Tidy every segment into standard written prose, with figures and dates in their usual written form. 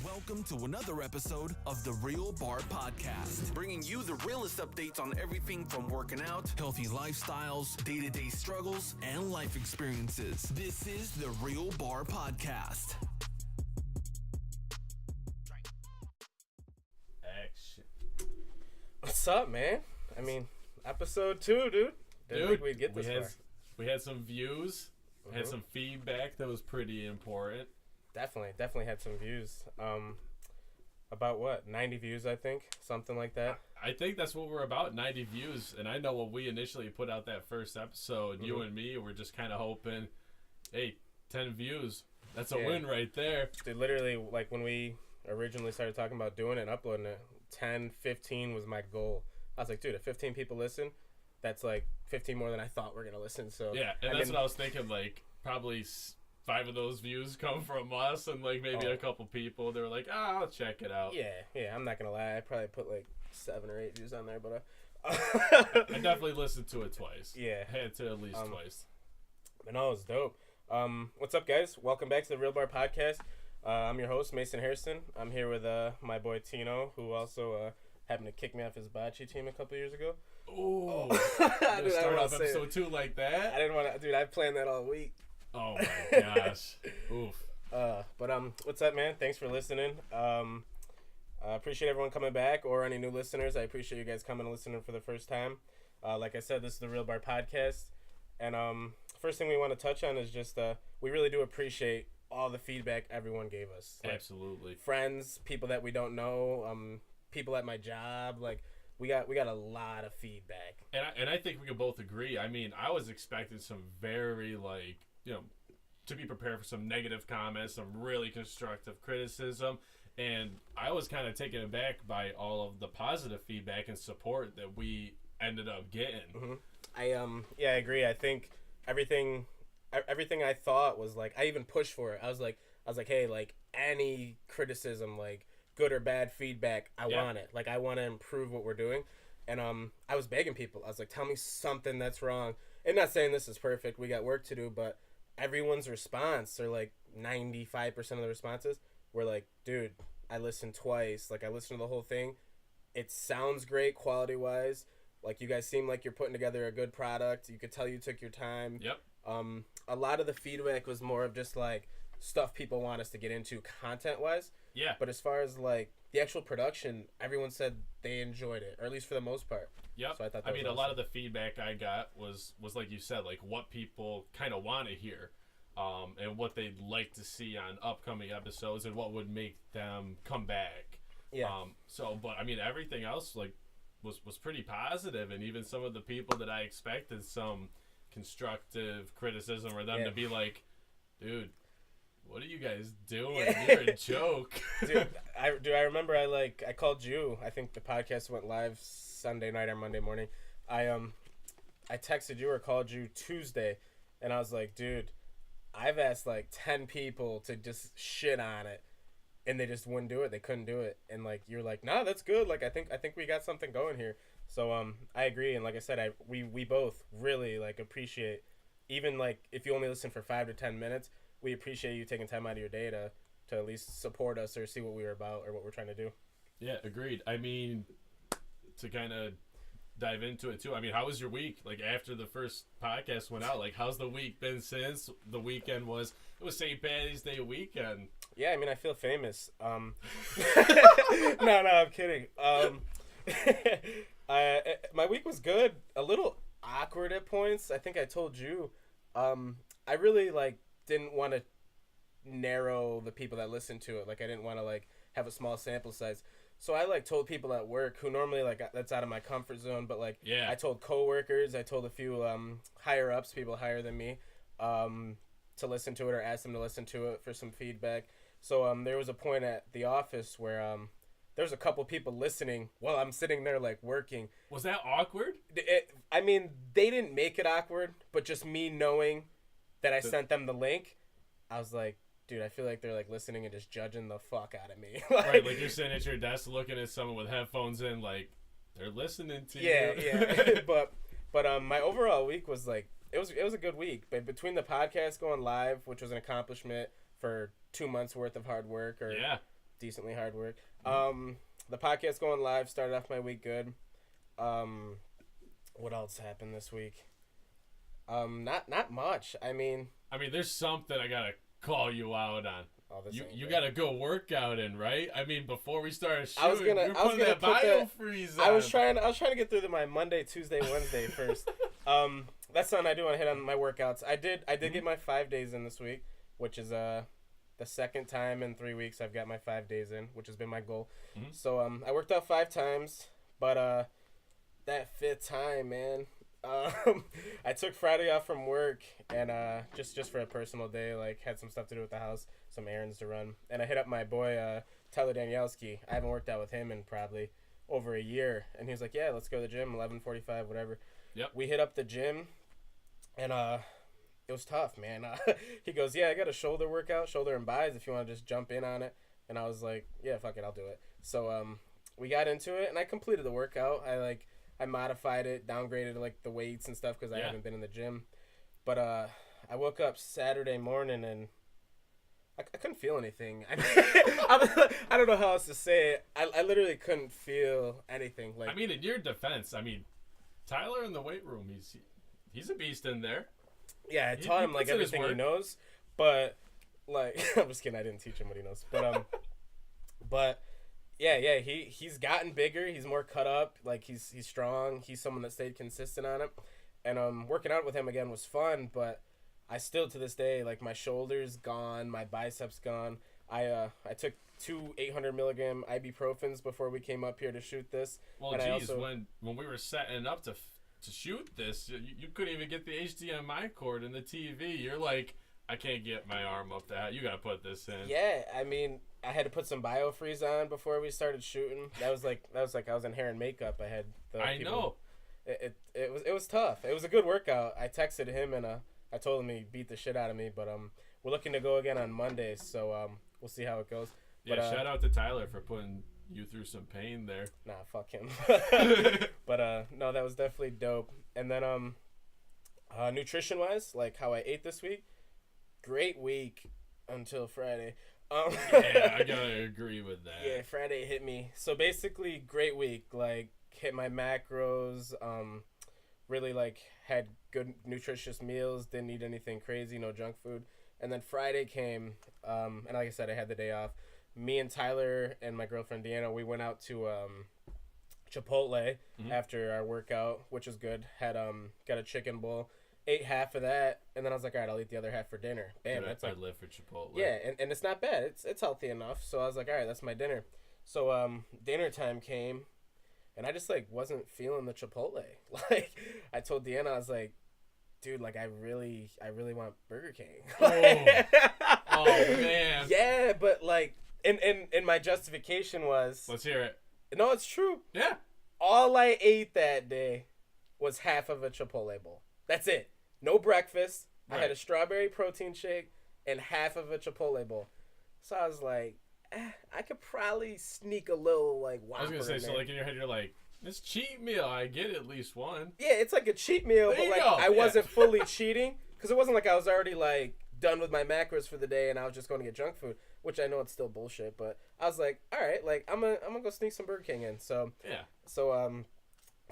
Welcome to another episode of The Real Bar Podcast, bringing you the realest updates on everything from working out, healthy lifestyles, day-to-day struggles, and life experiences. This is The Real Bar Podcast. Action. What's up, man? I mean, episode 2, dude. Didn't think we'd get this far. We had some views, had some feedback that was pretty important. Definitely had some views. About what? 90 views, I think, something like that. I think that's what we're about, 90 views. And I know when we initially put out that first episode, you and me were just kind of hoping, hey, 10 views. That's a win right there. Dude, literally, like when we originally started talking about doing it and uploading it, 10, 15 was my goal. I was like, dude, if 15 people listen, that's like 15 more than I thought were going to listen. So yeah, and that's what I was thinking, like, probably 5 of those views come from us, and like maybe a couple people they were like, I'll check it out. Yeah, I'm not gonna lie, I probably put like 7 or 8 views on there, but I definitely listened to it twice. Had to at least twice. But no, it's dope. What's up, guys? Welcome back to the Real Bar Podcast. I'm your host, Mason Harrison. I'm here with my boy Tino, who also happened to kick me off his bocce team a couple years ago. Ooh. Dude, start off episode 2 like that. I didn't want to, dude. I planned that all week. Oh my gosh. Oof. But what's up, man? Thanks for listening. I appreciate everyone coming back, or any new listeners. I appreciate you guys coming and listening for the first time. Like I said, this is the Real Bar Podcast, and first thing we want to touch on is just we really do appreciate all the feedback everyone gave us. Like, absolutely. Friends, people that we don't know, people at my job, like. We got a lot of feedback. And I think we can both agree. I mean, I was expecting some very, like, you know, to be prepared for some negative comments, some really constructive criticism. And I was kind of taken aback by all of the positive feedback and support that we ended up getting. I agree. I think everything I thought was like, I even pushed for it. I was like, hey, like any criticism, like good or bad feedback, I want it. Like, I want to improve what we're doing. And I was begging people. I was like, tell me something that's wrong. And not saying this is perfect. We got work to do. But everyone's response, or like 95% of the responses, were like, dude, I listened twice. Like, I listened to the whole thing. It sounds great quality-wise. Like, you guys seem like you're putting together a good product. You could tell you took your time. Yep. A lot of the feedback was more of just, like, stuff people want us to get into content-wise. Yeah. But as far as, like, the actual production, everyone said they enjoyed it, or at least for the most part. Yep. So I thought a awesome. lot of the feedback I got was like you said, like what people kind of want to hear, and what they'd like to see on upcoming episodes, and what would make them come back. Yeah. But I mean, everything else like was pretty positive, and even some of the people that I expected some constructive criticism, or them to be like, dude, what are you guys doing? You're a joke. Dude, I remember I called you. I think the podcast went live Sunday night or Monday morning. I texted you or called you Tuesday, and I was like, dude, I've asked like 10 people to just shit on it, and they just wouldn't do it. They couldn't do it. And like, you're like, nah, that's good. Like, I think we got something going here. So I agree. And like I said, we both really like appreciate, even like if you only listen for 5 to 10 minutes, we appreciate you taking time out of your day to at least support us or see what we were about or what we're trying to do. Yeah, agreed. I mean, to kind of dive into it too, I mean, how was your week? Like, after the first podcast went out, like, how's the week been since? The weekend was St. Patty's Day weekend. Yeah, I mean, I feel famous. No, I'm kidding. My week was good. A little awkward at points. I think I told you. I really, like, didn't want to narrow the people that listen to it. Like, I didn't want to like have a small sample size, so I like told people at work who normally like that's out of my comfort zone, but like I told coworkers, I told a few higher ups, people higher than me, to listen to it or ask them to listen to it for some feedback. So there was a point at the office where there was a couple people listening while I'm sitting there like working. Was that awkward? I mean, they didn't make it awkward, but just me knowing that I sent them the link, I was like, dude, I feel like they're like listening and just judging the fuck out of me. Right, like you're sitting at your desk looking at someone with headphones in, like they're listening to you. Yeah. but my overall week was like, it was a good week. But between the podcast going live, which was an accomplishment for 2 months worth of hard work or decently hard work. The podcast going live started off my week good. What else happened this week? Not much. I mean, there's something I gotta call you out on. Oh, you gotta go workout in, right? I mean, before we started shooting, I was gonna put that biofreeze on. I was trying to get through my Monday, Tuesday, Wednesday first. That's something I do want to hit on my workouts. I did get my 5 days in this week, which is the second time in 3 weeks I've got my 5 days in, which has been my goal. So I worked out 5 times, but that 5th time, man, I took Friday off from work and just for a personal day, like had some stuff to do with the house, some errands to run, and I hit up my boy Tyler Danielski. I haven't worked out with him in probably over a year, and he was like, "Yeah, let's go to the gym, 11:45, whatever." Yep. We hit up the gym, and it was tough, man. He goes, "Yeah, I got a shoulder workout, shoulder and buys, if you want to just jump in on it." And I was like, "Yeah, fuck it, I'll do it." So we got into it, and I completed the workout. I modified it, downgraded like the weights and stuff because I haven't been in the gym. But I woke up Saturday morning and I couldn't feel anything. I don't know how else to say it. I literally couldn't feel anything. Like, I mean, in your defense, Tyler in the weight room, he's a beast in there. Yeah, I taught him like everything he knows, but like I'm just kidding. I didn't teach him what he knows, but yeah, he's gotten bigger. He's more cut up. Like he's strong. He's someone that stayed consistent on it, and working out with him again was fun. But I still to this day, like, my shoulders gone, my biceps gone. I took 2 800 milligram ibuprofens before we came up here to shoot this. Well, geez, when we were setting up to shoot this, you couldn't even get the HDMI cord in the TV. You're like, I can't get my arm up that. You gotta put this in. Yeah, I mean, I had to put some biofreeze on before we started shooting. That was like I was in hair and makeup. I had the know. It was tough. It was a good workout. I texted him and I told him he beat the shit out of me. But we're looking to go again on Monday, so we'll see how it goes. Yeah, but, shout out to Tyler for putting you through some pain there. Nah, fuck him. But no, that was definitely dope. And then nutrition wise, like how I ate this week, great week until Friday. Yeah, I gotta agree with that. Yeah, Friday hit me. So basically, great week. Like, hit my macros. Really like had good nutritious meals. Didn't eat anything crazy. No junk food. And then Friday came. And like I said, I had the day off. Me and Tyler and my girlfriend Deanna, we went out to Chipotle after our workout, which was good. Had got a chicken bowl. Ate half of that, and then I was like, all right, I'll eat the other half for dinner. Bam, Dude, that's I like, live for Chipotle. yeah, and it's not bad. It's healthy enough. So I was like, all right, that's my dinner. So dinner time came, and I just like wasn't feeling the Chipotle. Like, I told Deanna, I was like, dude, like I really want Burger King. Oh man. Yeah, but like, and my justification was, Let's hear it. no, it's true. Yeah. All I ate that day was half of a Chipotle bowl. That's it. No breakfast. Right. I had a strawberry protein shake and half of a Chipotle bowl. So I was like, I could probably sneak a little like Whopper. I was gonna say, so like in your head, you're like, this cheat meal, I get at least one. Yeah, it's like a cheat meal, but like I wasn't fully cheating because it wasn't like I was already like done with my macros for the day and I was just going to get junk food, which I know it's still bullshit. But I was like, all right, like I'm gonna go sneak some Burger King in. So yeah. So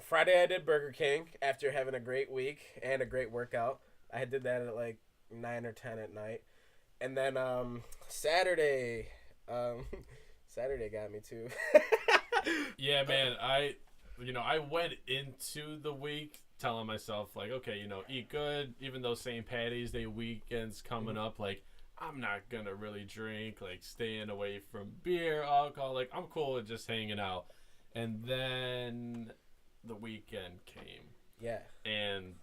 Friday I did Burger King after having a great week and a great workout. I did that at like 9 or 10 at night. And then Saturday got me too. Yeah, man, I went into the week telling myself like, okay, eat good, even though St. Patty's Day weekend's coming up, like I'm not gonna really drink, like staying away from beer, alcohol, like I'm cool with just hanging out. And then the weekend came. Yeah. And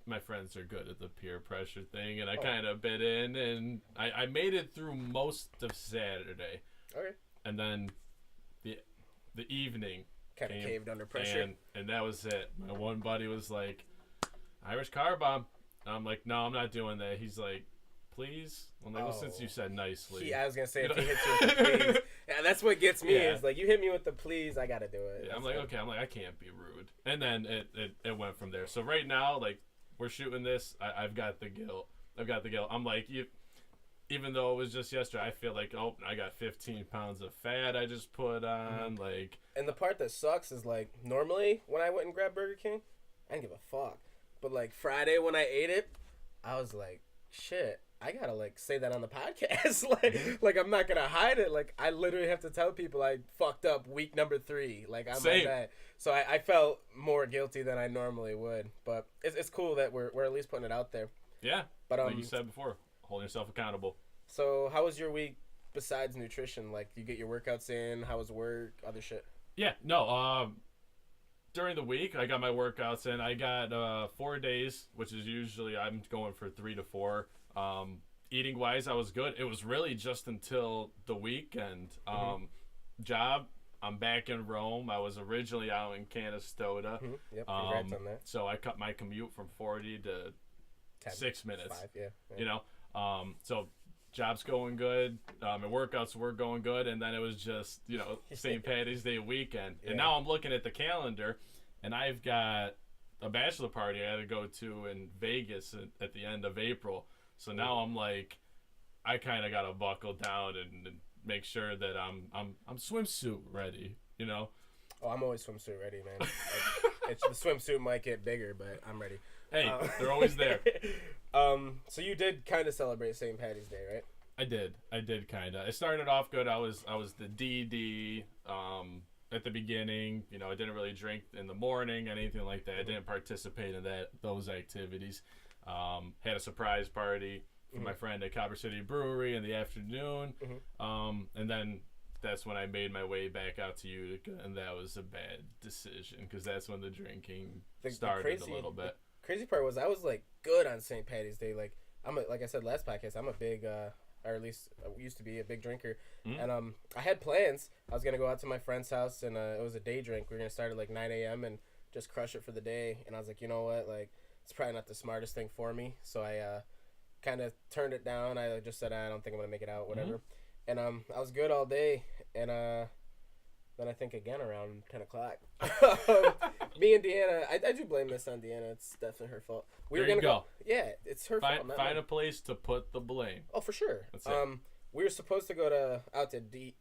my friends are good at the peer pressure thing, and I kind of bit in, and I made it through most of Saturday. Okay. And then the evening kind of caved under pressure. And that was it. My one buddy was like, Irish car bomb. And I'm like, no, I'm not doing that. He's like, please? I'm like, well, since you said nicely. I was going to say, if he hits you with the please. Yeah, that's what gets me. Is like, you hit me with the please, I got to do it. Yeah, I'm like, okay. I'm like, I can't be rude. And then it went from there. So right now, like, we're shooting this. I've got the guilt. I'm like, even though it was just yesterday, I feel like, oh, I got 15 pounds of fat I just put on. Like, and the part that sucks is, like, normally when I went and grabbed Burger King, I didn't give a fuck. But, like, Friday when I ate it, I was like, shit, I gotta, like, say that on the podcast. like, I'm not gonna hide it. Like, I literally have to tell people I fucked up week number 3. Like, I'm like that. So I felt more guilty than I normally would. But it's cool that we're at least putting it out there. Yeah, but like you said before, holding yourself accountable. So how was your week besides nutrition? Like, you get your workouts in? How was work? Other shit? Yeah, no, during the week, I got my workouts in. I got 4 days, which is usually I'm going for 3 to 4. Eating wise, I was good. It was really just until the weekend. Job, I'm back in Rome. I was originally out in Canastota. Yep, congrats on that. So I cut my commute from 40 to 6 minutes. 5, yeah. You know, so job's going good. My workouts were going good, and then it was just, you know, St. Patty's Day weekend. Yeah. And now I'm looking at the calendar, and I've got a bachelor party I got to go to in Vegas at the end of April. So now I'm like, I kind of got to buckle down and make sure that I'm swimsuit ready, you know. Oh, I'm always swimsuit ready, man. Like, the swimsuit might get bigger, but I'm ready. Hey, they're always there. So you did kind of celebrate St. Patty's Day, right? I did kind of. It started off good. I was the DD at the beginning. You know, I didn't really drink in the morning, anything like that. I didn't participate in those activities. Had a surprise party for my friend at Copper City Brewery in the afternoon. And then that's when I made my way back out to Utica, and that was a bad decision because that's when the drinking started a little bit. The crazy part was I was, like, good on St. Patty's Day. Like, like I said last podcast, I'm a big, or at least I used to be a big drinker. And I had plans. I was going to go out to my friend's house, and it was a day drink. We were going to start at, like, 9 a.m. and just crush it for the day. And I was like, you know what, like, it's probably not the smartest thing for me. So I kind of turned it down. I just said, I don't think I'm going to make it out, whatever. And I was good all day. And then I think again around 10 o'clock. Me and Deanna, I do blame this on Deanna. It's definitely her fault. We were gonna go. Yeah, it's her fault. Find a place to put the blame. Oh, for sure. That's it. We were supposed to go out to eat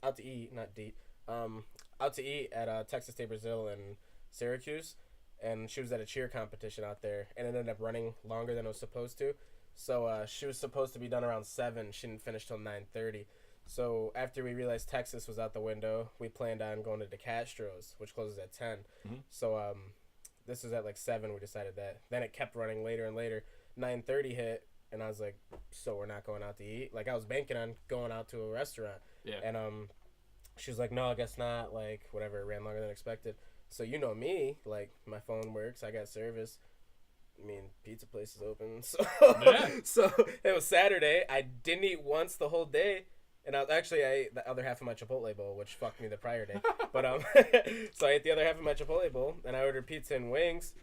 at Texas State Brazil in Syracuse, and she was at a cheer competition out there, and it ended up running longer than it was supposed to. So she was supposed to be done around 7. She didn't finish till 9:30. So after we realized Texas was out the window, we planned on going to DeCastro's, which closes at 10. So this was at like 7. We decided that. Then it kept running later and later. 9:30 hit, and I was like, so we're not going out to eat? Like, I was banking on going out to a restaurant. Yeah. And she was like, no, I guess not. Like, whatever, it ran longer than expected. So you know me, like, my phone works. I got service. I mean, pizza place is open. So, so it was Saturday. I didn't eat once the whole day. And I ate the other half of my Chipotle bowl, which fucked me the prior day. But so I ate the other half of my Chipotle bowl, and I ordered pizza and wings.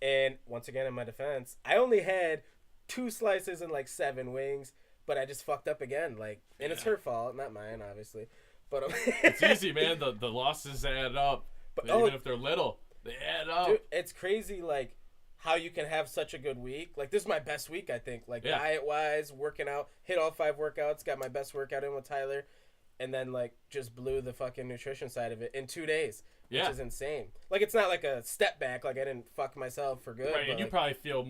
And once again, in my defense, I only had 2 slices and like 7 wings, but I just fucked up again. Like, and it's her fault, not mine, obviously. But it's easy, man. The losses add up, but even if they're little, they add up. Dude, it's crazy, like, how you can have such a good week. Like, this is my best week, I think. Like, diet-wise, working out, hit all 5 workouts, got my best workout in with Tyler, and then, like, just blew the fucking nutrition side of it in 2 days, which is insane. Like, it's not like a step back. Like, I didn't fuck myself for good. Right, and you probably feel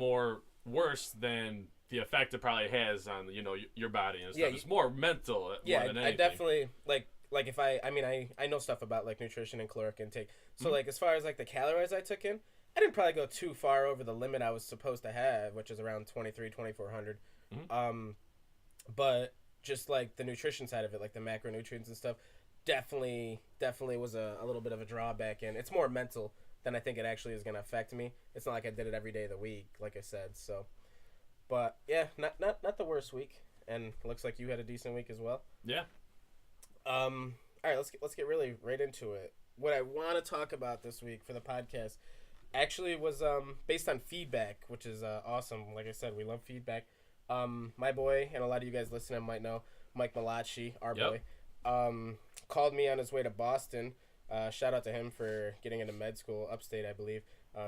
worse than the effect it probably has on, you know, your body and stuff. Yeah, it's more mental more than anything. I definitely, like if I know stuff about, like, nutrition and caloric intake. So, like, as far as, like, the calories I took in, I didn't probably go too far over the limit I was supposed to have, which is around 2,400. But just like the nutrition side of it, like the macronutrients and stuff, definitely was a little bit of a drawback. And it's more mental than I think it actually is going to affect me. It's not like I did it every day of the week, like I said. So, but yeah, not the worst week. And it looks like you had a decent week as well. Yeah. All right, let's get really right into it. What I want to talk about this week for the podcast actually was based on feedback, which is awesome. Like I said, we love feedback. My boy, and a lot of you guys listening might know, Mike Malachi, our boy, called me on his way to Boston. Shout out to him for getting into med school upstate, I believe.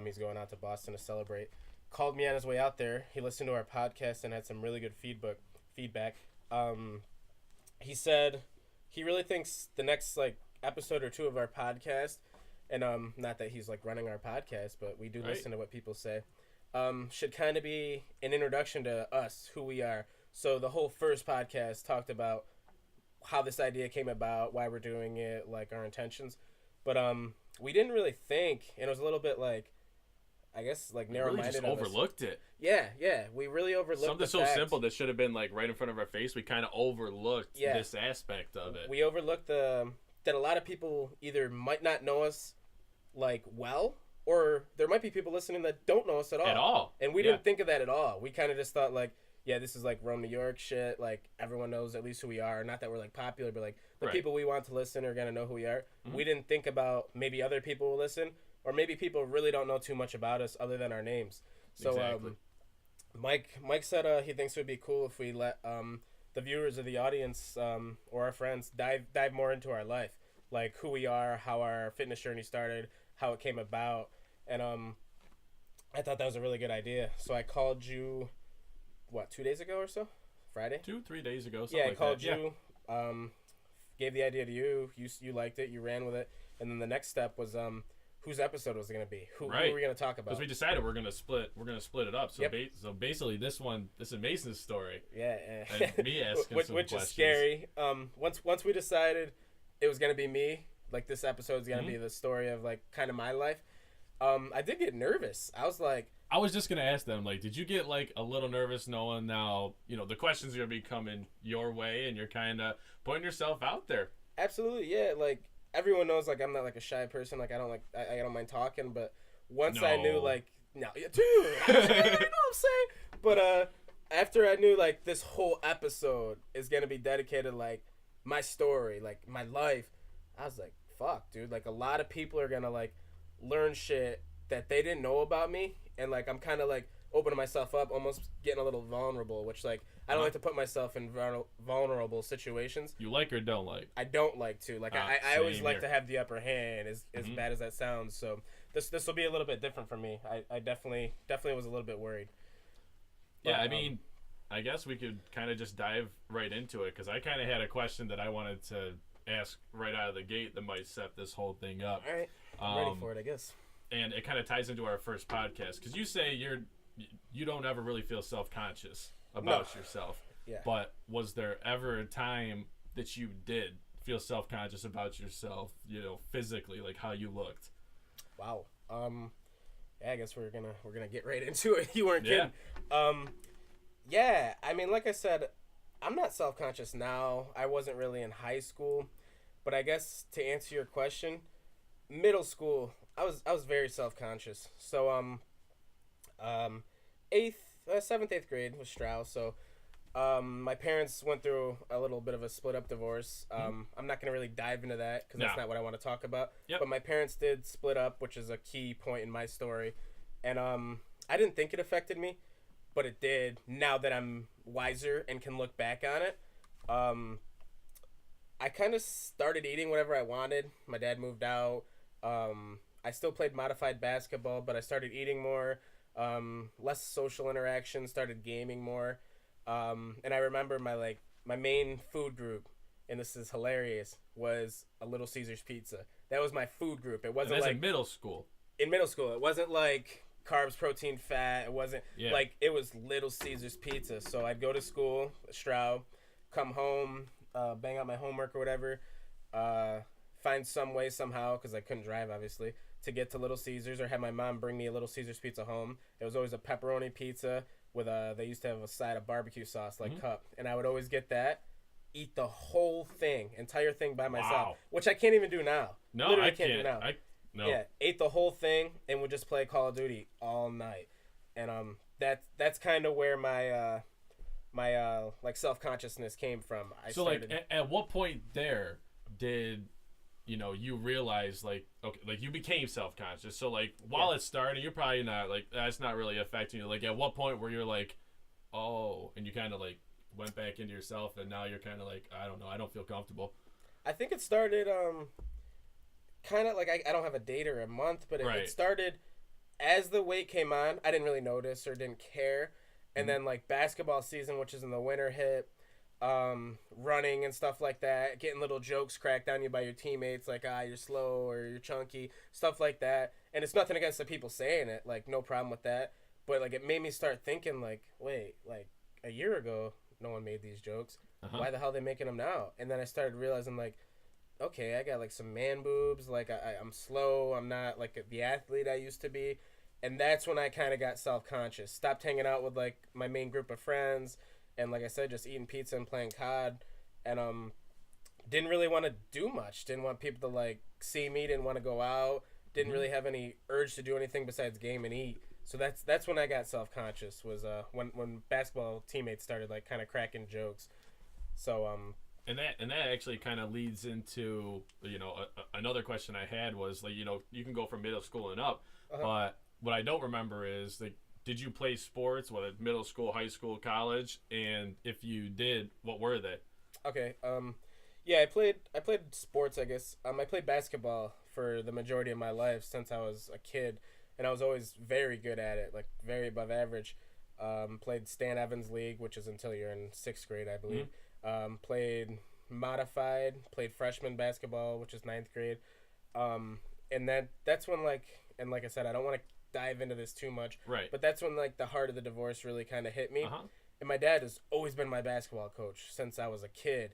He's going out to Boston to celebrate. Called me on his way out there. He listened to our podcast and had some really good feedback. He said he really thinks the next like episode or two of our podcast, and not that he's like running our podcast, but we do listen to what people say, should kind of be an introduction to us, who we are. So the whole first podcast talked about how this idea came about, why we're doing it, like our intentions, but we didn't really think, and it was a little bit like, I guess, like narrow-minded. Really just overlooked it. Yeah, we really overlooked something so simple that should have been like right in front of our face. We kind of overlooked this aspect of it. We overlooked that a lot of people either might not know us like well, or there might be people listening that don't know us at all. And we didn't think of that at all. We kind of just thought like, yeah, this is like Rome, New York shit. Like everyone knows at least who we are. Not that we're like popular, but like the people we want to listen are gonna know who we are. Mm-hmm. We didn't think about maybe other people will listen, or maybe people really don't know too much about us other than our names. So exactly. Mike said he thinks it would be cool if we let the viewers or the audience or our friends dive more into our life, like who we are, how our fitness journey started, how it came about, and I thought that was a really good idea. So I called you, 2 days ago or so? Friday? 2-3 days ago. I called you. Gave the idea to you. You liked it. You ran with it, and then the next step was whose episode was it going to be? Who were we going to talk about? Because we decided we're going to split it up. So so basically, this is Mason's story. Yeah. And me asking some which questions. Is scary. Once we decided it was going to be me, like this episode is going to be the story of like kind of my life. I did get nervous. I was just going to ask them, like, did you get like a little nervous knowing now, the questions are going to be coming your way and you're kind of putting yourself out there? Absolutely. Yeah. Like, everyone knows, like, I'm not, like, a shy person. Like, I don't mind talking. But once I knew, like, dude, you know what I'm saying? But after I knew, like, this whole episode is going to be dedicated, like, my story, like, my life, I was like, fuck, dude. Like, a lot of people are going to, like, learn shit that they didn't know about me. And, like, I'm kind of, like, opening myself up, almost getting a little vulnerable, which, like, I don't like to put myself in vulnerable situations. You like or don't like? I don't like to. Like, I always like to have the upper hand, as bad as that sounds. So this will be a little bit different for me. I definitely was a little bit worried. But, yeah, I mean, I guess we could kind of just dive right into it, because I kind of had a question that I wanted to ask right out of the gate that might set this whole thing up. All right. I'm ready for it, I guess. And it kind of ties into our first podcast, because you say you don't ever really feel self-conscious about yourself. Yeah. But was there ever a time that you did feel self-conscious about yourself, physically, like how you looked? Wow. Yeah, I guess we're gonna get right into it. You weren't kidding. Yeah, I mean, like I said, I'm not self-conscious now. I wasn't really in high school, but I guess to answer your question, middle school, I was very self-conscious. So 7th, 8th grade was Strauss. So my parents went through a little bit of a split up divorce. I'm not going to really dive into that because that's not what I want to talk about. Yep. But my parents did split up, which is a key point in my story. And I didn't think it affected me, but it did. Now that I'm wiser and can look back on it, I kind of started eating whatever I wanted. My dad moved out. I still played modified basketball, but I started eating more. Less social interaction, started gaming more. And I remember my main food group, and this is hilarious, was a Little Caesars pizza. That was my food group. It wasn't like in middle school. In middle school, it wasn't like carbs, protein, fat. It wasn't like, it was Little Caesars pizza. So I'd go to school, Stroud, come home, bang out my homework or whatever, find some way somehow, because I couldn't drive obviously, to get to Little Caesars, or have my mom bring me a Little Caesars pizza home. It was always a pepperoni pizza with they used to have a side of barbecue sauce, like cup, and I would always get that, eat the whole thing, entire thing by myself, which I can't even do now. No, literally I can't do now. No. Yeah, ate the whole thing and would just play Call of Duty all night, and that's kind of where my like self-consciousness came from. At what point there did you realize, like, okay, like you became self-conscious? So like while it's starting, you're probably not like, that's not really affecting you. Like at what point where you're like, oh, and you kind of like went back into yourself, and now you're kind of like, I don't know, I don't feel comfortable? I think it started kind of like, I don't have a date or a month, but it started as the weight came on. I didn't really notice or didn't care, and then like basketball season, which is in the winter, hit. running and stuff like that, getting little jokes cracked on you by your teammates, like, you're slow or you're chunky, stuff like that. And it's nothing against the people saying it, like, no problem with that. But, like, it made me start thinking, like, wait, like, a year ago, no one made these jokes. Why the hell are they making them now? And then I started realizing, like, okay, I got, like, some man boobs, like, I'm slow, I'm not, like, the athlete I used to be. And that's when I kind of got self-conscious. Stopped hanging out with, like, my main group of friends. And like I said, just eating pizza and playing COD. And didn't really want to do much. Didn't want people to, like, see me. Didn't want to go out. Didn't really have any urge to do anything besides game and eat. So that's when I got self-conscious, was when basketball teammates started, like, kind of cracking jokes. So And that actually kind of leads into, you know, another question I had was, like, you know, you can go from middle school and up, but what I don't remember is, like, did you play sports, whether middle school, high school, college? And if you did, what were they? Okay. Yeah, I played sports, I guess. I played basketball for the majority of my life since I was a kid, and I was always very good at it, like, very above average. Played Stan Evans League, which is until you're in 6th grade, I believe. Played modified, played freshman basketball, which is 9th grade. And that's when, like, and like I said, I don't want to dive into this too much. Right. But that's when, like, the heart of the divorce really kind of hit me. And my dad has always been my basketball coach since I was a kid.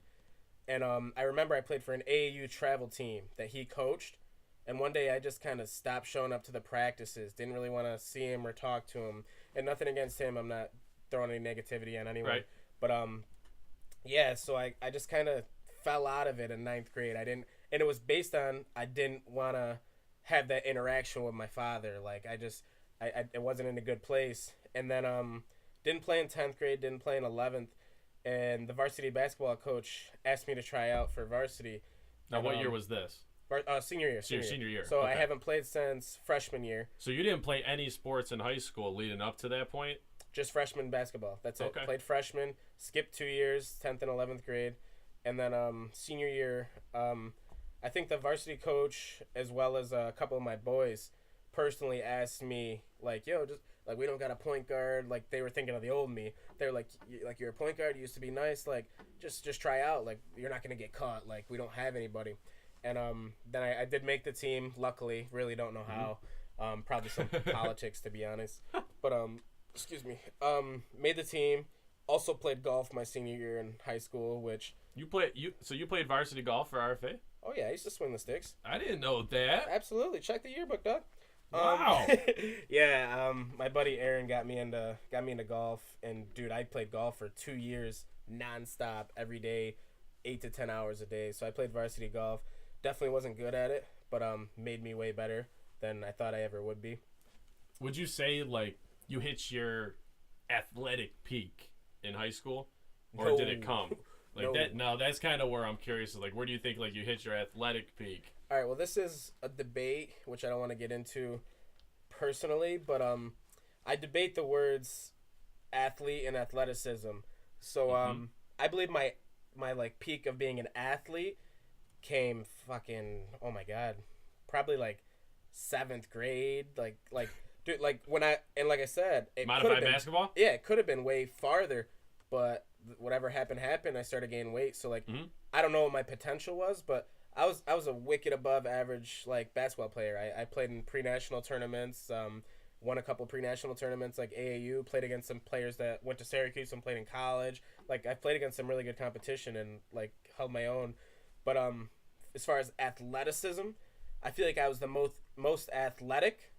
And I remember I played for an AAU travel team that he coached. And one day I just kind of stopped showing up to the practices. Didn't really want to see him or talk to him. And nothing against him. I'm not throwing any negativity on anyone. Right. But yeah, so I just kind of fell out of it in 9th grade. And it was based on I didn't want to have that interaction with my father. Like, it wasn't in a good place. And then didn't play in 10th grade, didn't play in 11th, and the varsity basketball coach asked me to try out for varsity. Now, what year was this? Senior year. Senior year. So okay. I haven't played since freshman year. So you didn't play any sports in high school leading up to that point? Just freshman basketball. That's it. Okay. Played freshman, skipped 2 years, 10th and 11th grade, and then senior year, I think the varsity coach, as well as a couple of my boys, personally asked me, like, yo, just, like, we don't got a point guard. Like, they were thinking of the old me. They were like, you're a point guard. You used to be nice. Like, just try out. Like, you're not going to get caught. Like, we don't have anybody. And then I did make the team, luckily. Really don't know how. Probably some politics, to be honest. But, excuse me. Made the team. Also played golf my senior year in high school, which... You played varsity golf for RFA? Oh, yeah. I used to swing the sticks. I didn't know that. Absolutely. Check the yearbook, dog. Wow. Yeah, my buddy Aaron got me into golf, and dude, I played golf for 2 years nonstop every day, 8 to 10 hours a day. So I played varsity golf. Definitely wasn't good at it, but made me way better than I thought I ever would be. Would you say, like, you hit your athletic peak in high school, or No. did it come? Like No. that? No, that's kind of where I'm curious. Like, where do you think, like, you hit your athletic peak? All right, well, this is a debate, which I don't want to get into personally, but I debate the words athlete and athleticism. So I believe my like peak of being an athlete came fucking, oh my god, probably like 7th grade, like dude, like when and like I said, it could have Modified been, basketball? yeah, it could have been way farther, but whatever happened. I started gaining weight, so like I don't know what my potential was, but I was a wicked above average, like, basketball player. I played in pre-national tournaments, won a couple pre-national tournaments, like AAU, played against some players that went to Syracuse and played in college. Like, I played against some really good competition and, like, held my own. But as far as athleticism, I feel like I was the most athletic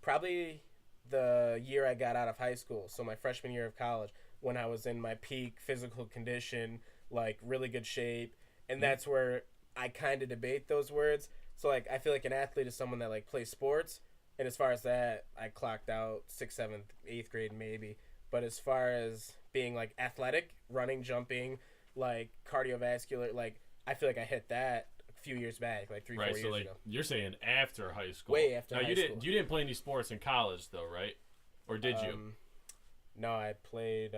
probably the year I got out of high school, so my freshman year of college, when I was in my peak physical condition, like, really good shape. And that's where I kind of debate those words. So, like, I feel like an athlete is someone that, like, plays sports. And as far as that, I clocked out 6th, 7th, 8th grade maybe. But as far as being, like, athletic, running, jumping, like, cardiovascular, like, I feel like I hit that a few years back, like 3-4 years so, like, ago. you're saying after high school. Way after now, high you school. You didn't play any sports in college, though, right? Or did you? No, I played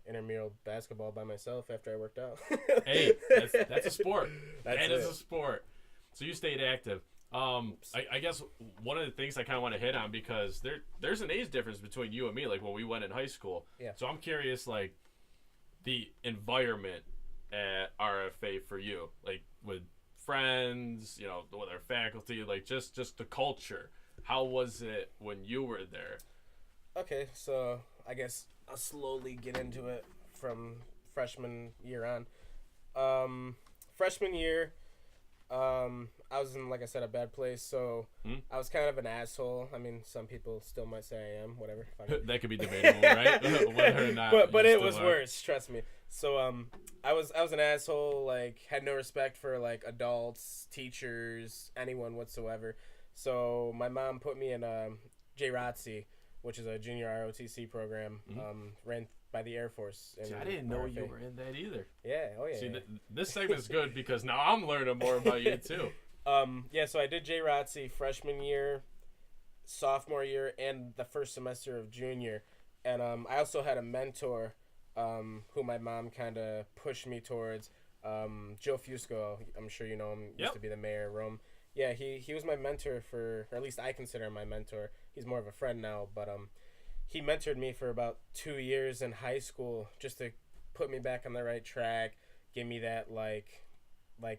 intramural basketball by myself after I worked out. Hey, that's a sport. That is a sport. So you stayed active. I guess one of the things I kind of want to hit on, because there's an age difference between you and me, like when we went in high school. Yeah. So I'm curious, like, the environment at RFA for you? Like with friends, you know, with our faculty, like just the culture. How was it when you were there? Okay, so I guess I'll slowly get into it from freshman year on. Freshman year, I was in, like I said, a bad place, so I was kind of an asshole. I mean, some people still might say I am, whatever. That could be debatable, right? Whether or not. But it was worse, trust me. So I was an asshole, like had no respect for like adults, teachers, anyone whatsoever. So my mom put me in JROTC, which is a junior ROTC program, ran by the Air Force. See, I didn't know you were in that either. Yeah, oh yeah. See, yeah. This segment's good because now I'm learning more about you too. Yeah, so I did JROTC freshman year, sophomore year, and the first semester of junior. And I also had a mentor who my mom kind of pushed me towards, Joe Fusco. I'm sure you know him. Used to be the mayor of Rome. Yeah, he was my mentor for, or at least I consider him my mentor. He's more of a friend now, but he mentored me for about 2 years in high school just to put me back on the right track, give me that like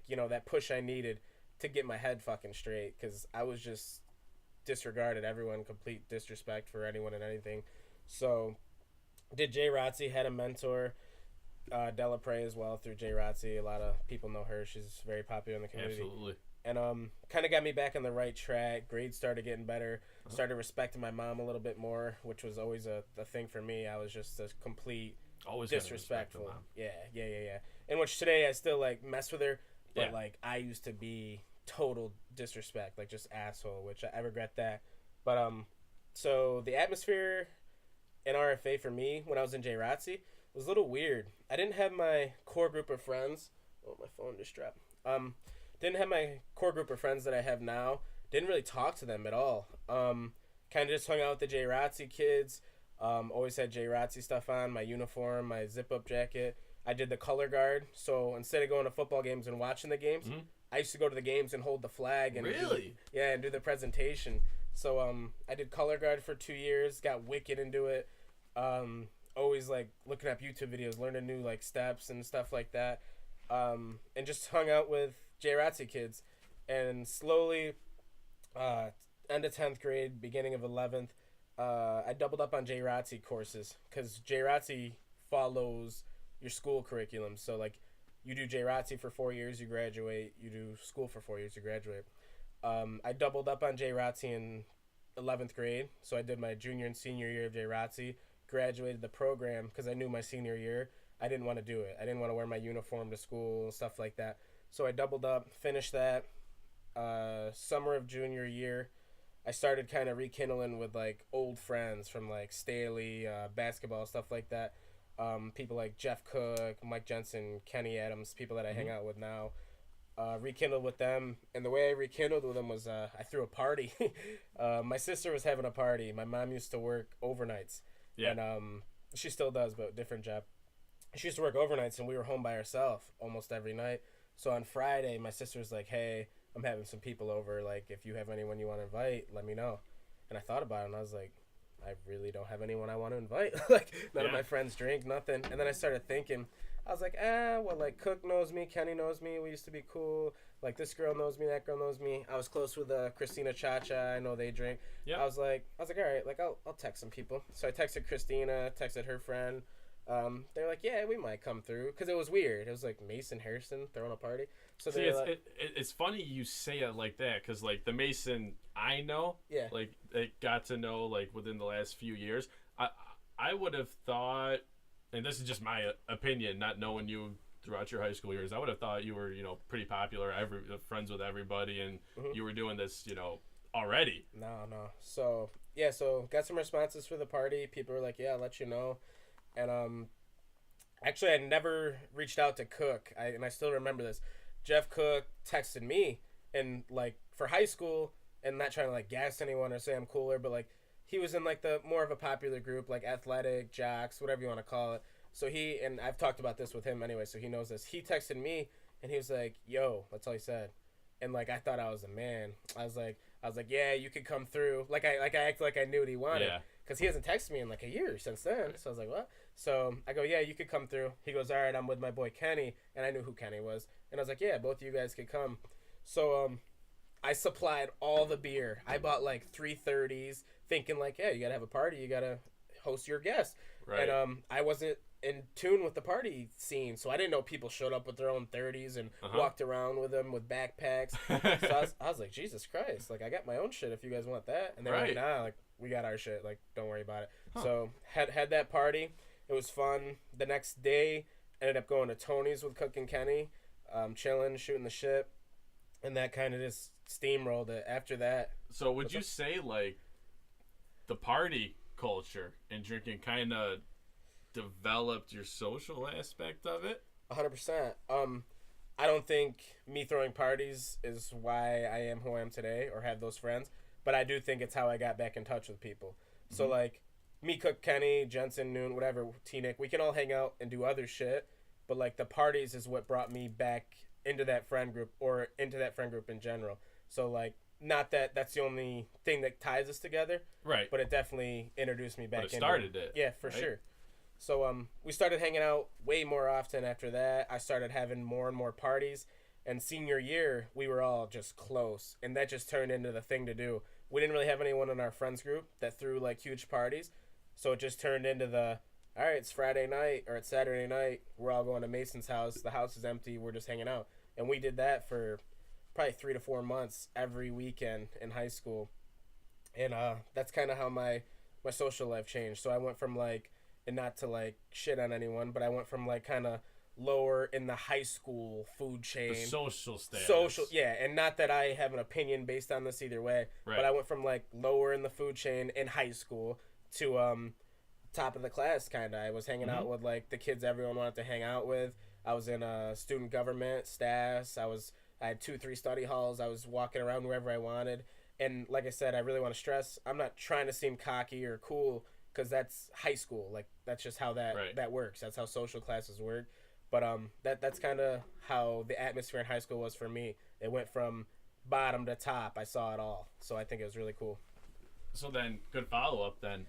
you know, that push I needed to get my head fucking straight, because I was just disregarded everyone, complete disrespect for anyone and anything. So did JROTC, had a mentor, Della Prey as well through JROTC. A lot of people know her. She's very popular in the community. Absolutely. And kind of got me back on the right track. Grades started getting better. Started respecting my mom a little bit more, which was always a thing for me. I was just a complete always disrespectful. Yeah. In which today I still like mess with her, but like I used to be total disrespect, like just asshole, which I regret that. But so the atmosphere in RFA for me when I was in JROTC was a little weird. I didn't have my core group of friends. Oh, my phone just dropped. Didn't have my core group of friends that I have now. Didn't really talk to them at all. Kind of just hung out with the JROTC kids. Always had JROTC stuff on, my uniform, my zip-up jacket. I did the color guard. So instead of going to football games and watching the games, I used to go to the games and hold the flag. And and do the presentation. So I did color guard for 2 years, got wicked into it. Always like looking up YouTube videos, learning new like steps and stuff like that. And just hung out with JROTC kids, and slowly, end of 10th grade, beginning of 11th, I doubled up on JROTC courses, because JROTC follows your school curriculum. So like, you do JROTC for 4 years, you graduate. You do school for 4 years, you graduate. I doubled up on JROTC in 11th grade, so I did my junior and senior year of JROTC, graduated the program, because I knew my senior year I didn't want to do it. I didn't want to wear my uniform to school, stuff like that. So I doubled up, finished that. Summer of junior year, I started kind of rekindling with like old friends from like Staley, basketball, stuff like that. People like Jeff Cook, Mike Jensen, Kenny Adams, people that I hang out with now. Rekindled with them, and the way I rekindled with them was I threw a party. My sister was having a party. My mom used to work overnights, and she still does, but different job. She used to work overnights, and we were home by ourselves almost every night. So on Friday, my sister was like, "Hey, I'm having some people over. Like, if you have anyone you want to invite, let me know." And I thought about it, and I was like, I really don't have anyone I want to invite. Like, none of my friends drink, nothing. And then I started thinking, I was like, well, like, Cook knows me, Kenny knows me, we used to be cool. Like, this girl knows me, that girl knows me. I was close with Christina Chacha, I know they drink. Yep. I was like, all right, like, I'll text some people. So I texted Christina, texted her friend. They're like, yeah, we might come through, because it was weird. It was like Mason Harrison throwing a party. So see, it's funny you say it like that, because like the Mason I know, like it got to know like within the last few years. I would have thought, and this is just my opinion, not knowing you throughout your high school years, I would have thought you were, you know, pretty popular, friends with everybody, and you were doing this, you know, already. No. So got some responses for the party. People were like, yeah, I'll let you know. And actually, I never reached out to Cook, and I still remember this. Jeff Cook texted me, and like for high school, and not trying to like gas anyone or say I'm cooler, but like he was in like the more of a popular group, like athletic, jocks, whatever you want to call it. So and I've talked about this with him anyway, so he knows this. He texted me, and he was like, "Yo," that's all he said. And like I thought I was a man. I was like, yeah, you could come through. Like I acted like I knew what he wanted, because he hasn't texted me in like a year since then. So I was like, what? So I go, yeah, you could come through. He goes, all right, I'm with my boy Kenny. And I knew who Kenny was. And I was like, yeah, both of you guys could come. So I supplied all the beer. I bought like 330s, thinking like, yeah, you got to have a party. You got to host your guests. Right. And I wasn't in tune with the party scene. So I didn't know people showed up with their own 30s and walked around with them with backpacks. So I was like, Jesus Christ. Like, I got my own shit if you guys want that. And they were like, nah, like, we got our shit. Like, don't worry about it. So had that party. It was fun. The next day, ended up going to Tony's with Cook and Kenny, chilling, shooting the shit, and that kind of just steamrolled it. After that. So would you say like the party culture and drinking kind of developed your social aspect of it? 100%. I don't think me throwing parties is why I am who I am today or have those friends, but I do think it's how I got back in touch with people. So like. Me, Cook, Kenny, Jensen, Noon, whatever, T-Nick, we can all hang out and do other shit, but, like, the parties is what brought me back into that friend group or into that friend group in general. So, like, not that that's the only thing that ties us together. Right. But it definitely introduced me back into it. But it started it. Yeah, for sure. So, we started hanging out way more often after that. I started having more and more parties. And senior year, we were all just close. And that just turned into the thing to do. We didn't really have anyone in our friends group that threw, like, huge parties. So it just turned into all right, it's Friday night or it's Saturday night. We're all going to Mason's house. The house is empty. We're just hanging out. And we did that for probably 3 to 4 months every weekend in high school. And that's kind of how my social life changed. So I went from like, and not to like shit on anyone, but I went from like kind of lower in the high school food chain. The social status. Yeah. And not that I have an opinion based on this either way. Right. But I went from like lower in the food chain in high school to top of the class, kind of. I was hanging out with like the kids everyone wanted to hang out with. I was in student government, staffs. I had 2-3 study halls. I was walking around wherever I wanted. And like I said, I really want to stress, I'm not trying to seem cocky or cool because that's high school. Like that's just how that works. That's how social classes work. But that's kind of how the atmosphere in high school was for me. It went from bottom to top. I saw it all. So I think it was really cool. So then, good follow-up then.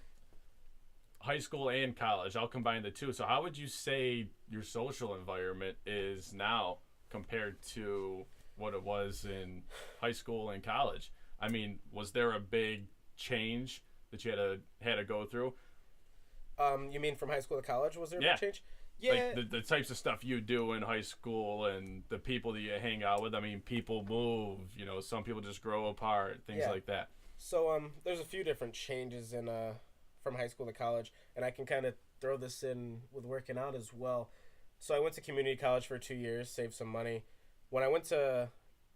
High school and college, I'll combine the two. So how would you say your social environment is now compared to what it was in high school and college? I mean, was there a big change that you had to go through? You mean from high school to college? Was there a big change? Yeah. Like the types of stuff you do in high school and the people that you hang out with. I mean, people move. You know, some people just grow apart. Things like that. So there's a few different changes in from high school to college, and I can kind of throw this in with working out as well. So I went to community college for 2 years, saved some money. When I went to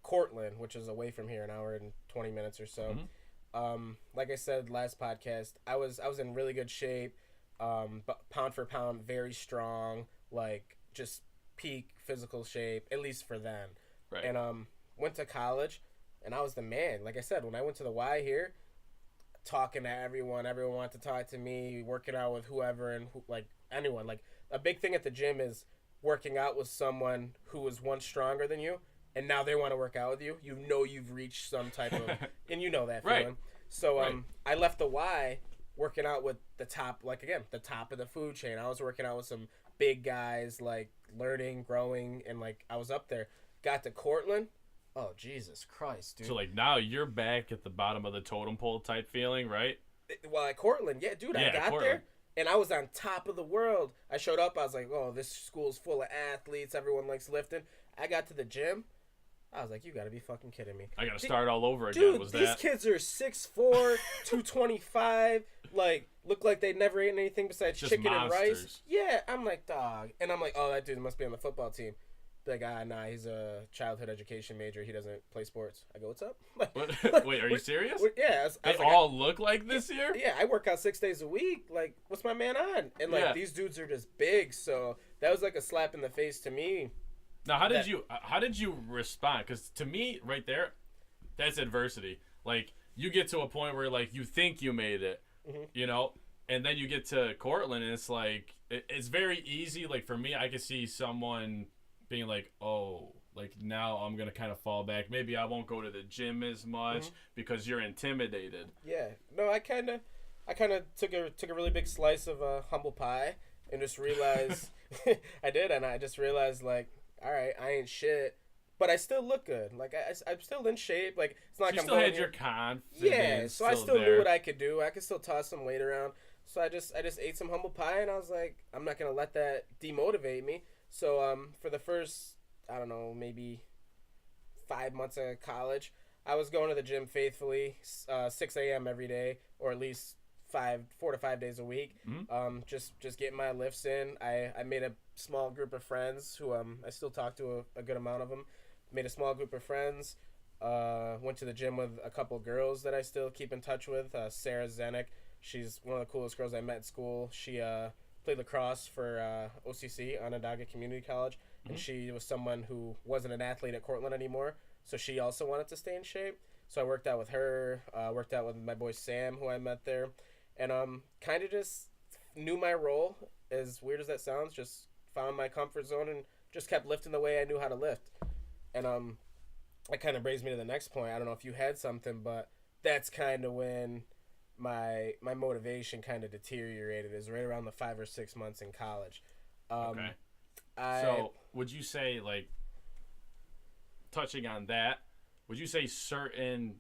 Cortland, which is away from here, an hour and 20 minutes or so, like I said last podcast, I was in really good shape, but pound for pound, very strong, like just peak physical shape, at least for then. Right. And went to college. And I was the man. Like I said, when I went to the Y here, talking to everyone wanted to talk to me, working out with whoever and like anyone. Like a big thing at the gym is working out with someone who was once stronger than you, and now they want to work out with you. You know you've reached some type of, and you know that feeling. Right. So I left the Y working out with the top, like again, the top of the food chain. I was working out with some big guys, like learning, growing, and like I was up there. Got to Cortland. Oh, Jesus Christ, dude. So, like, now you're back at the bottom of the totem pole type feeling, right? Well, at Cortland, yeah, dude, I got there, and I was on top of the world. I showed up, I was like, oh, this school's full of athletes, everyone likes lifting. I got to the gym, I was like, you gotta be fucking kidding me. I gotta start all over again, dude, was these that? kids are 6'4", 225, like, look like they'd never eaten anything besides just chicken monsters. and rice. Yeah, I'm like, dog. And I'm like, oh, that dude must be on the football team. Like, nah, he's a childhood education major. He doesn't play sports. I go, what's up? Wait, are you serious? Yeah. They all look like this year? Yeah, I work out 6 days a week. Like, what's my man on? And, like, these dudes are just big. So that was like a slap in the face to me. Now, how did you respond? Because to me, right there, that's adversity. Like, you get to a point where, like, you think you made it, you know? And then you get to Cortland, and it's like, it's very easy. Like, for me, I could see someone being like, oh, like now I'm going to kind of fall back. Maybe I won't go to the gym as much because you're intimidated. Yeah. No, I kind of took a really big slice of humble pie, and just realized I did, and I just realized like, all right, I ain't shit, but I still look good. Like I'm still in shape. Like it's not like You I'm still going had here. your confidence. Yeah, so I still there. knew what I could do. I could still toss some weight around. So I just ate some humble pie, and I was like, I'm not gonna let that demotivate me. So for the first, I don't know, maybe 5 months of college, I was going to the gym faithfully, 6 a.m. every day, or at least 4 to 5 days a week. Just getting my lifts in. I made a small group of friends who I still talk to a good amount of them. Made a small group of friends. Went to the gym with a couple girls that I still keep in touch with. Sarah Zenek, she's one of the coolest girls I met at school. She played lacrosse for OCC, Onondaga Community College, and she was someone who wasn't an athlete at Cortland anymore, so she also wanted to stay in shape. So I worked out with her, worked out with my boy Sam, who I met there, and kind of just knew my role, as weird as that sounds, just found my comfort zone and just kept lifting the way I knew how to lift. And that kind of brings me to the next point. I don't know if you had something, but that's kind of when my motivation kind of deteriorated, is right around the 5 or 6 months in college. Okay. So would you say, like, touching on that, would you say certain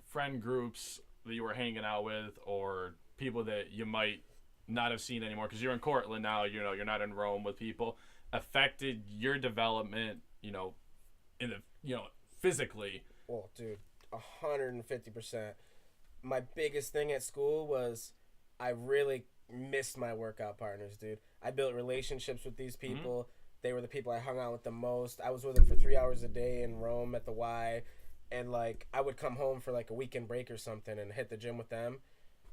friend groups that you were hanging out with, or people that you might not have seen anymore because you're in Cortland now, you know, you're not in Rome with people, affected your development, you know, in the, you know, physically? Well, dude, 150%. My biggest thing at school was I really missed my workout partners, dude. I built relationships with these people. They were the people I hung out with the most. I was with them for 3 hours a day in Rome at the Y, and like I would come home for like a weekend break or something and hit the gym with them.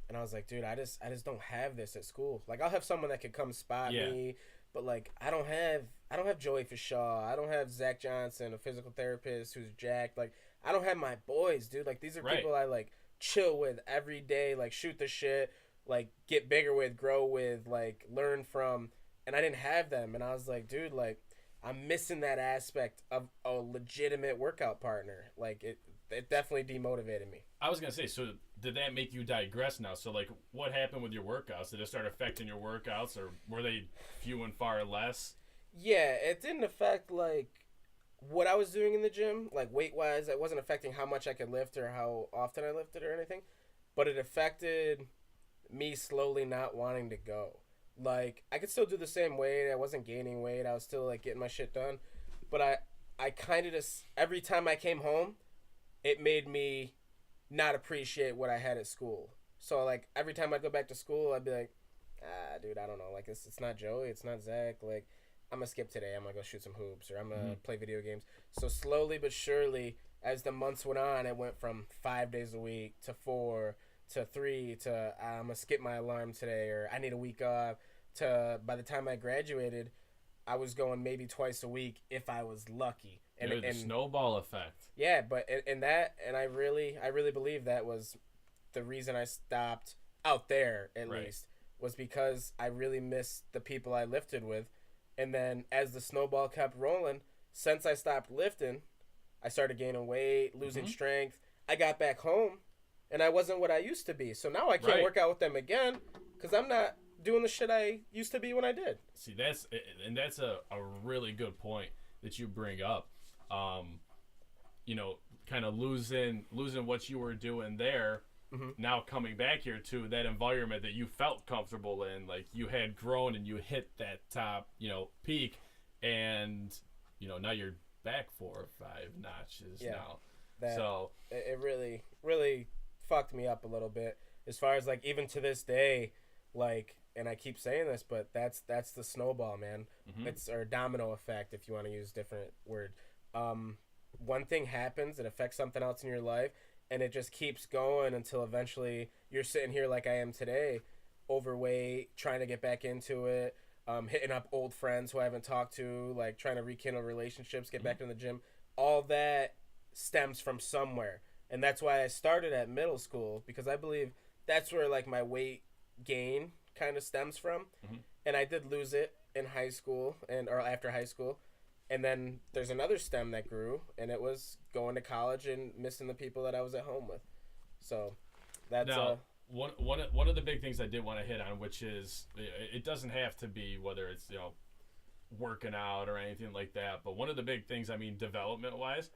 And I was like, dude, I just don't have this at school. Like I'll have someone that could come spot me, but like I don't have Joey Fishaw. I don't have Zach Johnson, a physical therapist who's jacked. Like I don't have my boys, dude. Like these are people I like chill with every day, like shoot the shit, like get bigger with, grow with, like learn from. And I didn't have them, and I was like, dude, like I'm missing that aspect of a legitimate workout partner. Like it definitely demotivated me. I was gonna say, so did that make you digress now? So like, what happened with your workouts? Did it start affecting your workouts, or were they few and far less? Yeah, it didn't affect like what I was doing in the gym, like weight wise. It wasn't affecting how much I could lift or how often I lifted or anything, but it affected me slowly not wanting to go. Like I could still do the same weight. I wasn't gaining weight. I was still like getting my shit done, but I kind of just, every time I came home, it made me not appreciate what I had at school. So like every time I go back to school, I'd be like, dude, I don't know. Like it's not Joey, it's not Zach. Like I'm gonna skip today. I'm gonna go shoot some hoops, or I'm gonna play video games. So slowly but surely, as the months went on, it went from 5 days a week to 4 to 3 to I'm gonna skip my alarm today, or I need a week off, to by the time I graduated, I was going maybe twice a week if I was lucky. And the snowball effect. Yeah, but and I really believe that was the reason I stopped out there, at least, was because I really missed the people I lifted with. And then as the snowball kept rolling, since I stopped lifting, I started gaining weight, losing strength. I got back home, and I wasn't what I used to be. So now I can't work out with them again because I'm not doing the shit I used to be when I did. See, that's a really good point that you bring up. You know, kind of losing what you were doing there, now coming back here to that environment that you felt comfortable in, like you had grown and you hit that top, you know, peak, and you know now you're back 4 or 5 notches now. So it really fucked me up a little bit, as far as like even to this day, like, and I keep saying this, but that's the snowball, man. It's, or domino effect, if you want to use a different word. One thing happens, it affects something else in your life, and it just keeps going until eventually you're sitting here like I am today, overweight, trying to get back into it, hitting up old friends who I haven't talked to, like trying to rekindle relationships, get back in the gym. All that stems from somewhere, and that's why I started at middle school, because I believe that's where like my weight gain kind of stems from. And I did lose it in high school or after high school. And then there's another stem that grew, and it was going to college and missing the people that I was at home with. So that's now, one of the big things I did want to hit on, which is it doesn't have to be whether it's working out or anything like that, but one of the big things, I mean, development wise,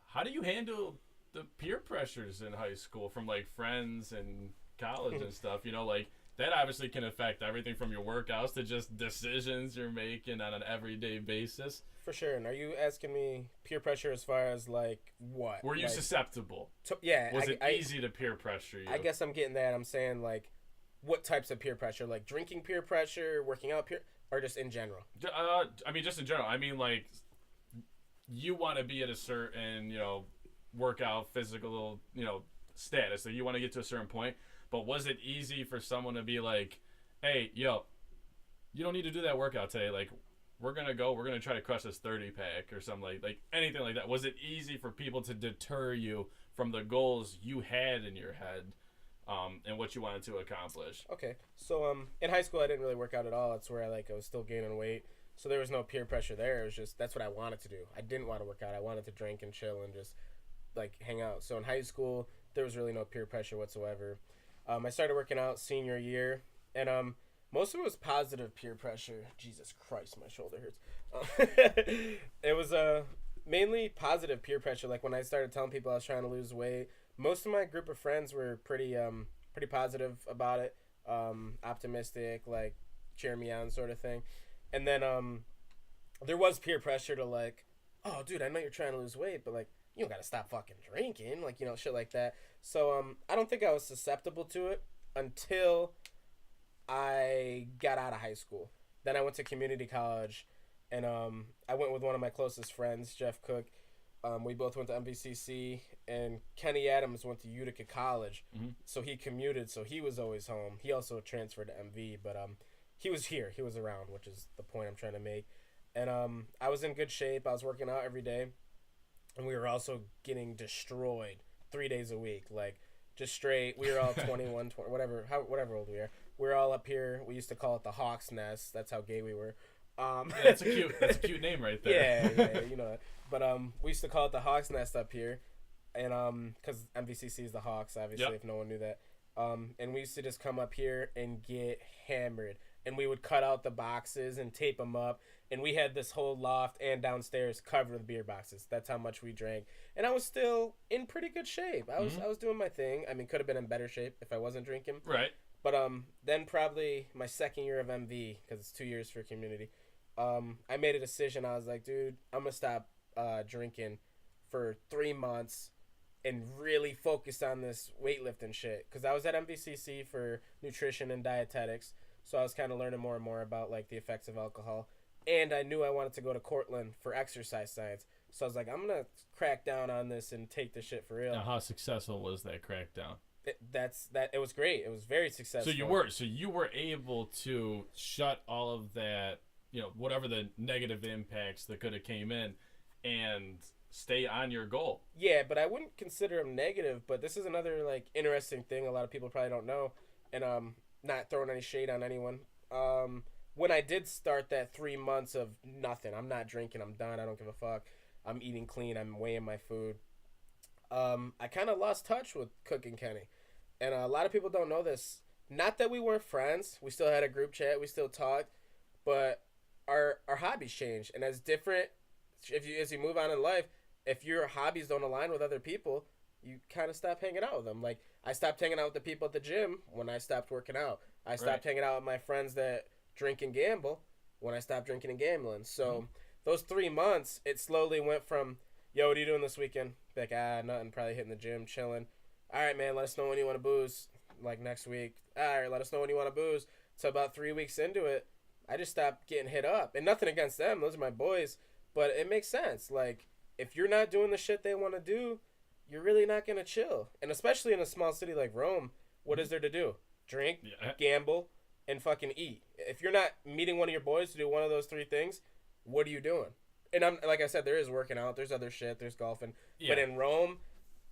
how do you handle the peer pressures in high school from like friends and college and stuff? Like that obviously can affect everything from your workouts to just decisions you're making on an everyday basis. For sure. And are you asking me peer pressure as far as like what? Were you susceptible? Yeah. Was it easy to peer pressure you? I guess I'm getting that. I'm saying like what types of peer pressure? Like drinking peer pressure, working out peer, or just in general? I mean, just in general. I mean, like you want to be at a certain, workout, physical, status. So you want to get to a certain point. But was it easy for someone to be like, hey, you don't need to do that workout today. Like, we're going to try to crush this 30-pack or something like anything like that. Was it easy for people to deter you from the goals you had in your head and what you wanted to accomplish? Okay. So in high school, I didn't really work out at all. That's where I was still gaining weight. So there was no peer pressure there. It was just, that's what I wanted to do. I didn't want to work out. I wanted to drink and chill and just like hang out. So in high school, there was really no peer pressure whatsoever. I started working out senior year, and most of it was positive peer pressure. Jesus Christ, my shoulder hurts. It was mainly positive peer pressure. Like when I started telling people I was trying to lose weight, most of my group of friends were pretty positive about it, optimistic, like cheer me on sort of thing. And then there was peer pressure to like, oh, dude, I know you're trying to lose weight, but like, you don't gotta stop fucking drinking, like, shit like that. So I don't think I was susceptible to it until I got out of high school. Then I went to community college, and I went with one of my closest friends, Jeff Cook. We both went to MVCC, and Kenny Adams went to Utica College, so he commuted, so he was always home. He also transferred to MV, but he was here. He was around, which is the point I'm trying to make. And I was in good shape. I was working out every day. And we were also getting destroyed 3 days a week, like just straight. We were all 21, 20, whatever old we are. We were all up here. We used to call it the Hawk's Nest. That's how gay we were. Yeah, that's a cute name right there. Yeah, you know that. But we used to call it the Hawk's Nest up here, and because MVCC is the Hawks, obviously, if no one knew that. And we used to just come up here and get hammered. And we would cut out the boxes and tape them up. And we had this whole loft and downstairs covered with beer boxes. That's how much we drank. And I was still in pretty good shape. I was doing my thing. I mean, could have been in better shape if I wasn't drinking. Right. But then probably my second year of MV, because it's 2 years for community, I made a decision. I was like, dude, I'm going to stop drinking for 3 months and really focus on this weightlifting shit. Because I was at MVCC for nutrition and dietetics. So I was kind of learning more and more about like the effects of alcohol. And I knew I wanted to go to Cortland for exercise science. So I was like, I'm going to crack down on this and take this shit for real. Now, how successful was that crackdown? It was great. It was very successful. So you were able to shut all of that, whatever the negative impacts that could have came in, and stay on your goal. Yeah, but I wouldn't consider them negative. But this is another like interesting thing a lot of people probably don't know. And not throwing any shade on anyone. When I did start that 3 months of nothing, I'm not drinking, I'm done, I don't give a fuck, I'm eating clean, I'm weighing my food, I kind of lost touch with Cook and Kenny. And a lot of people don't know this. Not that we weren't friends, we still had a group chat, we still talked, but our hobbies changed. And as different, as you move on in life, if your hobbies don't align with other people, you kind of stop hanging out with them. Like, I stopped hanging out with the people at the gym when I stopped working out. I stopped hanging out with my friends that drink and gamble when I stopped drinking and gambling. So those 3 months, it slowly went from, yo, what are you doing this weekend? Like, nothing, probably hitting the gym, chilling. All right, man, let us know when you want to booze, like next week. All right, let us know when you want to booze. So about 3 weeks into it, I just stopped getting hit up. And nothing against them. Those are my boys. But it makes sense. Like, if you're not doing the shit they want to do, you're really not going to chill. And especially in a small city like Rome, what is there to do? Drink, gamble, and fucking eat. If you're not meeting one of your boys to do one of those 3 things, what are you doing? And I'm like I said, there is working out. There's other shit. There's golfing. Yeah. But in Rome,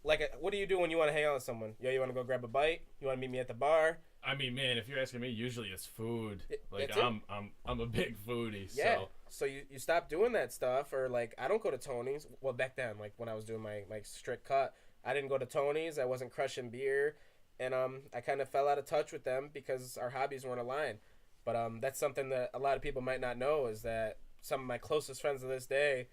like, what do you do when you want to hang out with someone? Yo, you want to go grab a bite? You want to meet me at the bar? I mean, man, if you're asking me, usually it's food. Like, I'm a big foodie. Yeah. So you stop doing that stuff, or like, I don't go to Tony's. Well, back then, like when I was doing my strict cut, I didn't go to Tony's. I wasn't crushing beer, and I kind of fell out of touch with them because our hobbies weren't aligned. But that's something that a lot of people might not know, is that some of my closest friends to this day,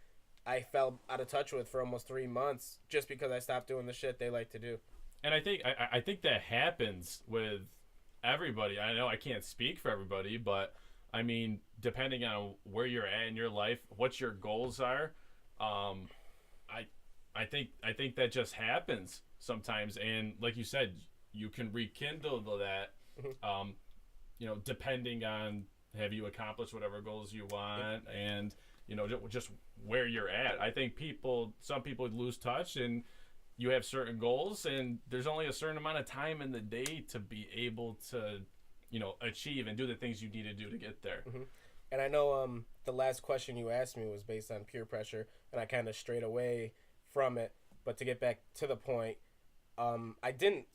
I fell out of touch with for almost 3 months just because I stopped doing the shit they like to do. And I think that happens with everybody. I know I can't speak for everybody, but I mean, depending on where you're at in your life, what your goals are, I think that just happens sometimes. And like you said, you can rekindle that, depending on, have you accomplished whatever goals you want, and just where you're at. I think some people lose touch, and you have certain goals, and there's only a certain amount of time in the day to be able to, achieve and do the things you need to do to get there. Mm-hmm. And I know the last question you asked me was based on peer pressure, and I kind of strayed away from it. But to get back to the point, I didn't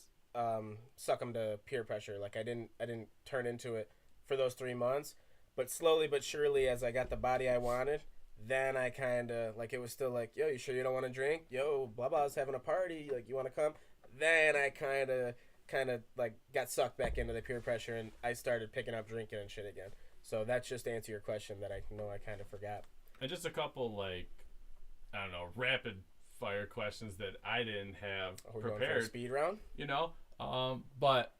succumb to peer pressure. Like I didn't turn into it for those 3 months. But slowly but surely, as I got the body I wanted, then I kind of, like, it was still like, yo, you sure you don't want to drink? Yo, blah blah's having a party. Like, you want to come? Then I kind of like got sucked back into the peer pressure, and I started picking up drinking and shit again. So that's just to answer your question that I know I kind of forgot. And just a couple, like, I don't know, rapid fire questions that I didn't have We're prepared. going for a speed round? But,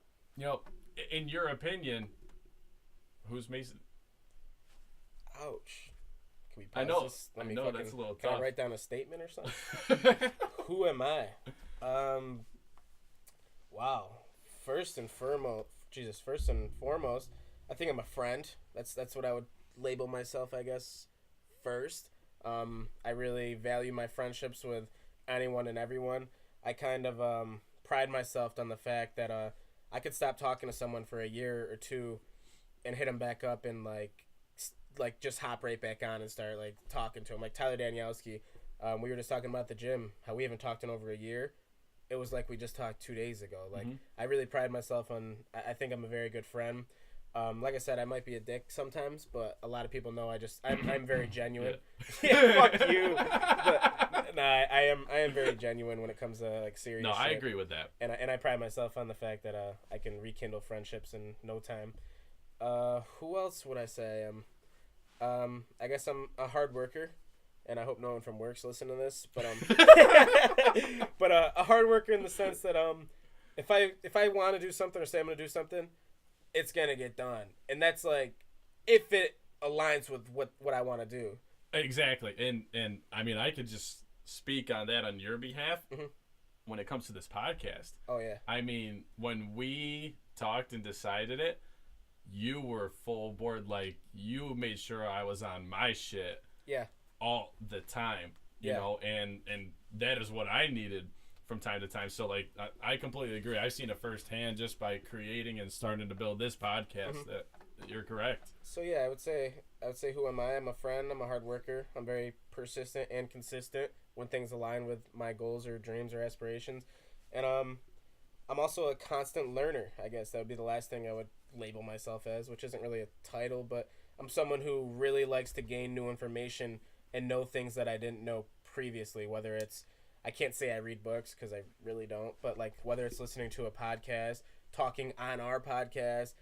in your opinion, who's Mason? Ouch. Can we pause I know. this? I know that's a little Can tough. I write down a statement or something? Who am I? Wow. First and foremost, I think I'm a friend. That's what I would label myself, I guess, first. I really value my friendships with anyone and everyone. I kind of pride myself on the fact that I could stop talking to someone for a year or two and hit them back up and like just hop right back on and start like talking to him. Like Tyler Danielski, we were just talking about the gym, how we haven't talked in over a year. It was like we just talked 2 days ago. Like, I really pride myself on, I think I'm a very good friend. Like I said, I might be a dick sometimes, but a lot of people know I'm very genuine. Yeah, fuck you. But, nah, I am very genuine when it comes to like serious shit. I agree with that. And I pride myself on the fact that I can rekindle friendships in no time. Who else would I say I am? I guess I'm a hard worker, and I hope no one from work's listening to this. But but a hard worker in the sense that if I want to do something or say I'm gonna do something, it's gonna get done, and that's like if it aligns with what I want to do. Exactly, and I mean I could just speak on that on your behalf when it comes to this podcast. Oh yeah. I mean, when we talked and decided it, you were full board. Like, you made sure I was on my shit. Yeah. All the time, you know, and that is what I needed from time to time. So, like, I completely agree. I've seen it firsthand just by creating and starting to build this podcast that you're correct. So yeah, I would say who am I? I'm a friend. I'm a hard worker. I'm very persistent and consistent when things align with my goals or dreams or aspirations, and I'm also a constant learner. I guess that would be the last thing I would label myself as, which isn't really a title, but I'm someone who really likes to gain new information and know things that I didn't know previously, whether it's, I can't say I read books because I really don't, but like whether it's listening to a podcast, talking on our podcast,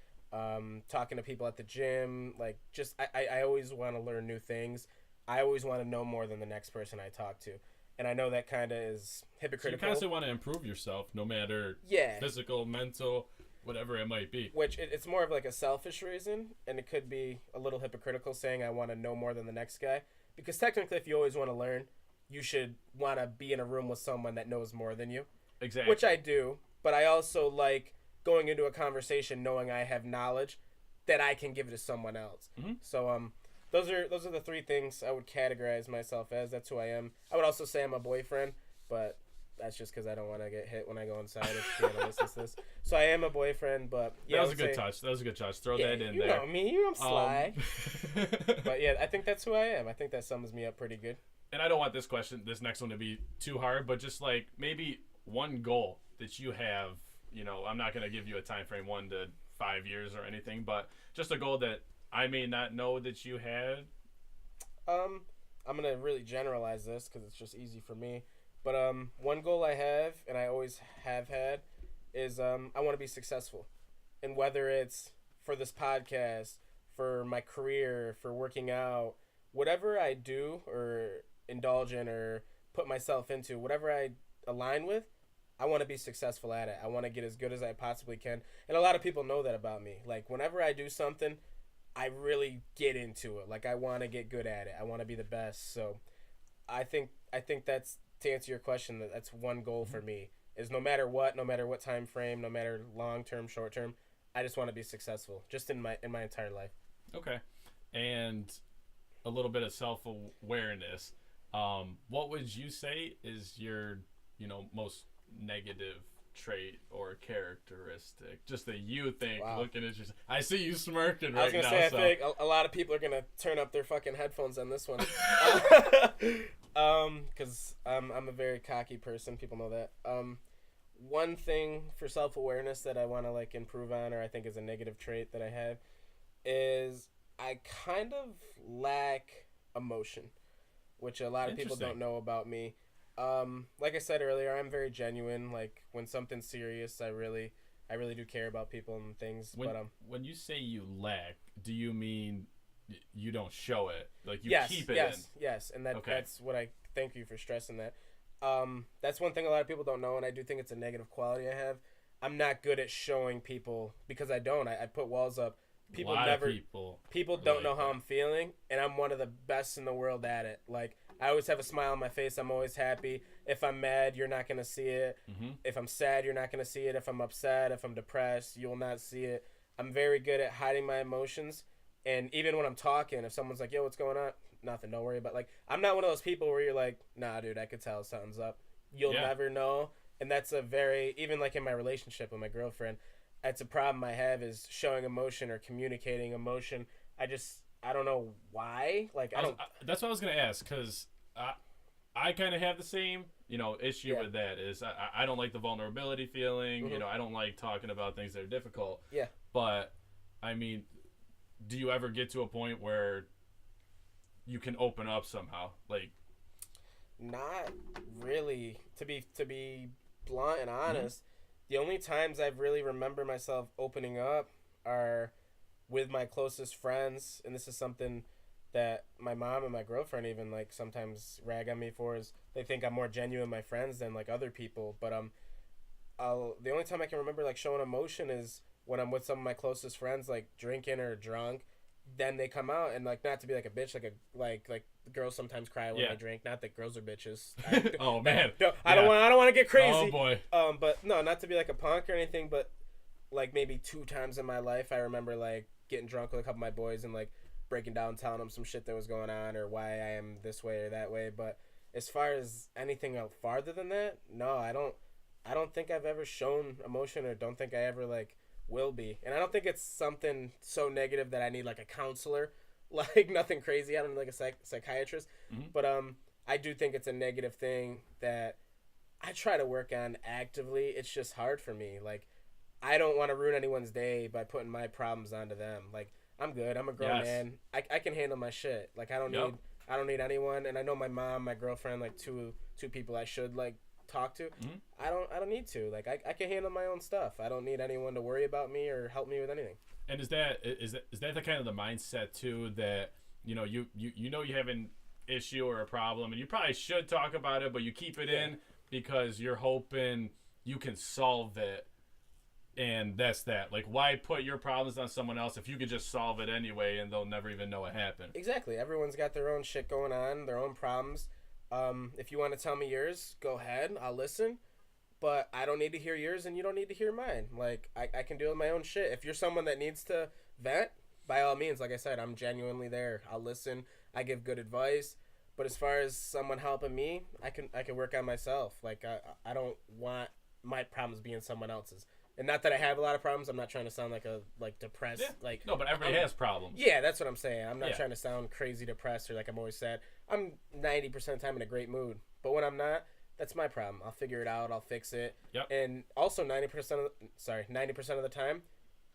talking to people at the gym, like just I always want to learn new things. I always want to know more than the next person I talk to. And I know that kind of is hypocritical. So you constantly want to improve yourself, no matter physical, mental, whatever it might be. Which it's more of like a selfish reason, and it could be a little hypocritical saying I want to know more than the next guy. Because technically, if you always want to learn, you should want to be in a room with someone that knows more than you. Exactly. Which I do, but I also like going into a conversation knowing I have knowledge that I can give to someone else. So those are the three things I would categorize myself as. That's who I am. I would also say I'm a boyfriend, but that's just because I don't want to get hit when I go inside if Brianna listens to this. So I am a boyfriend, but yeah. That was a good touch. That was a good touch. Throw that in there. You know me. I'm sly. But yeah, I think that's who I am. I think that sums me up pretty good. And I don't want this next one to be too hard, but just like maybe one goal that you have, I'm not going to give you a time frame 1 to 5 years or anything, but just a goal that I may not know that you had. I'm going to really generalize this because it's just easy for me. But one goal I have, and I always have had, is I want to be successful. And whether it's for this podcast, for my career, for working out, whatever I do or indulge in or put myself into, whatever I align with, I want to be successful at it. I want to get as good as I possibly can. And a lot of people know that about me. Like, whenever I do something, I really get into it. Like, I want to get good at it. I want to be the best. So I think that's, to answer your question, that's one goal for me, is no matter what time frame, no matter long term, short term, I just want to be successful just in my entire life. Okay. And a little bit of self-awareness. What would you say is your, most negative trait or characteristic? Just that you think, looking at yourself. I see you smirking right now. I was going to say, I think a lot of people are going to turn up their fucking headphones on this one. Because I'm a very cocky person. People know that. One thing for self-awareness that I want to like improve on, or I think is a negative trait that I have, is I kind of lack emotion, which a lot of people don't know about me. Like I said earlier, I'm very genuine. Like, when something's serious, I really do care about people and things. When you say you lack, do you mean you don't show it? Like, you keep it in? Yes, and that's what I thank you for stressing that. That's one thing a lot of people don't know, and I do think it's a negative quality I have. I'm not good at showing people, because I don't. I put walls up. People don't know how I'm feeling, and I'm one of the best in the world at it. Like, I always have a smile on my face. I'm always happy. If I'm mad, you're not going to see it. Mm-hmm. If I'm sad, you're not going to see it. If I'm upset, if I'm depressed, you'll not see it. I'm very good at hiding my emotions, and even when I'm talking, if someone's like, yo, what's going on? Nothing, don't worry about. Like, I'm not one of those people where you're like, nah, dude, I could tell something's up. You'll never know. And that's a very, even like in my relationship with my girlfriend, that's a problem I have, is showing emotion or communicating emotion. I don't know why. Like, that's what I was going to ask, because I kind of have the same, issue with that. Is I don't like the vulnerability feeling. Mm-hmm. I don't like talking about things that are difficult. Yeah. But, I mean, do you ever get to a point where you can open up somehow? Like, not really. To be blunt and honest, the only times I've really remember myself opening up are with my closest friends, and this is something that my mom and my girlfriend even like sometimes rag on me for, is they think I'm more genuine with my friends than like other people. But the only time I can remember like showing emotion is when I'm with some of my closest friends, like drinking or drunk. Then they come out, and like, not to be like a bitch, like girls sometimes cry when I drink. Not that girls are bitches. Oh man, I don't want to get crazy. Oh boy. But no, not to be like a punk or anything, but like maybe 2 times in my life I remember like getting drunk with a couple of my boys and like breaking down, telling them some shit that was going on or why I am this way or that way. But as far as anything else farther than that, no, I don't think I've ever shown emotion, or don't think I ever like will be. And I don't think it's something so negative that I need like a counselor, like nothing crazy. I don't need like a psychiatrist. Mm-hmm. But I do think it's a negative thing that I try to work on actively. It's just hard for me. Like, I don't want to ruin anyone's day by putting my problems onto them. Like, I'm good. I'm a grown man. I can handle my shit. Like, I don't need anyone. And I know my mom, my girlfriend, like two people I should like talk to. Mm-hmm. I don't need to. Like, I can handle my own stuff. I don't need anyone to worry about me or help me with anything. And is that the kind of the mindset too, that you have an issue or a problem, and you probably should talk about it, but you keep it in because you're hoping you can solve it? And that's that. Like, why put your problems on someone else if you could just solve it anyway, and they'll never even know it happened? Exactly. Everyone's got their own shit going on, their own problems. If you want to tell me yours, go ahead. I'll listen. But I don't need to hear yours, and you don't need to hear mine. Like, I can deal with my own shit. If you're someone that needs to vent, by all means, like I said, I'm genuinely there. I'll listen. I give good advice. But as far as someone helping me, I can work on myself. Like, I don't want my problems being someone else's. And not that I have a lot of problems. I'm not trying to sound like depressed. Yeah. No, but everybody has problems. Yeah, that's what I'm saying. I'm not trying to sound crazy depressed or like I'm always sad. I'm 90% of the time in a great mood. But when I'm not, that's my problem. I'll figure it out. I'll fix it. Yep. And also 90% of the time,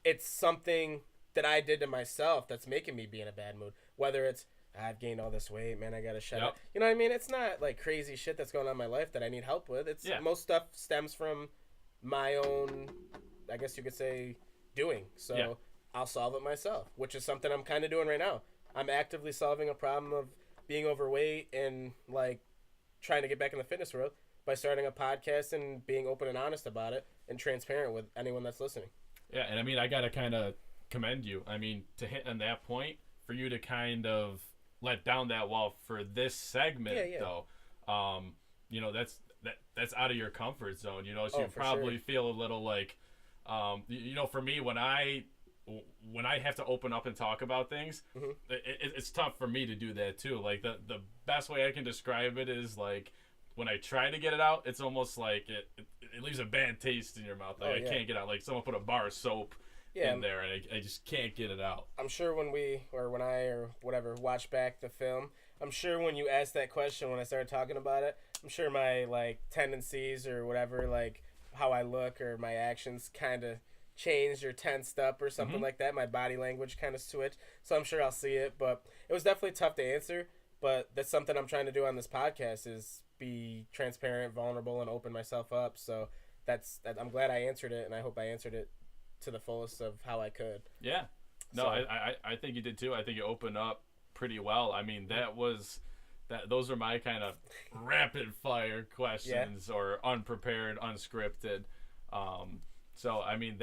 it's something that I did to myself that's making me be in a bad mood. Whether it's, I've gained all this weight, man, I gotta shut up. You know what I mean? It's not like crazy shit that's going on in my life that I need help with. It's most stuff stems from my own, I guess you could say, doing. So I'll solve it myself, which is something I'm kind of doing right now. I'm actively solving a problem of being overweight and like trying to get back in the fitness world by starting a podcast and being open and honest about it and transparent with anyone that's listening. Yeah, and I mean, I got to kind of commend you. I mean, to hit on that point, for you to kind of let down that wall for this segment, though, you know, that's out of your comfort zone, you know, so you probably feel a little like, you know, for me, when I have to open up and talk about things, it's tough for me to do that too. Like the best way I can describe it is like when I try to get it out, it's almost like it leaves a bad taste in your mouth. Like I can't get out. Like someone put a bar of soap in there, and I just can't get it out. I'm sure when I or whatever watch back the film, I'm sure when you asked that question, when I started talking about it, I'm sure my like tendencies or whatever, like how I look or my actions kind of changed or tensed up or something like that. My body language kind of switched. So I'm sure I'll see it, but it was definitely tough to answer. But that's something I'm trying to do on this podcast is be transparent, vulnerable, and open myself up. So I'm glad I answered it, and I hope I answered it to the fullest of how I could. Yeah. No, so, I think you did too. I think you opened up pretty well. I mean, those are my kind of rapid fire questions or unprepared, unscripted. So I mean,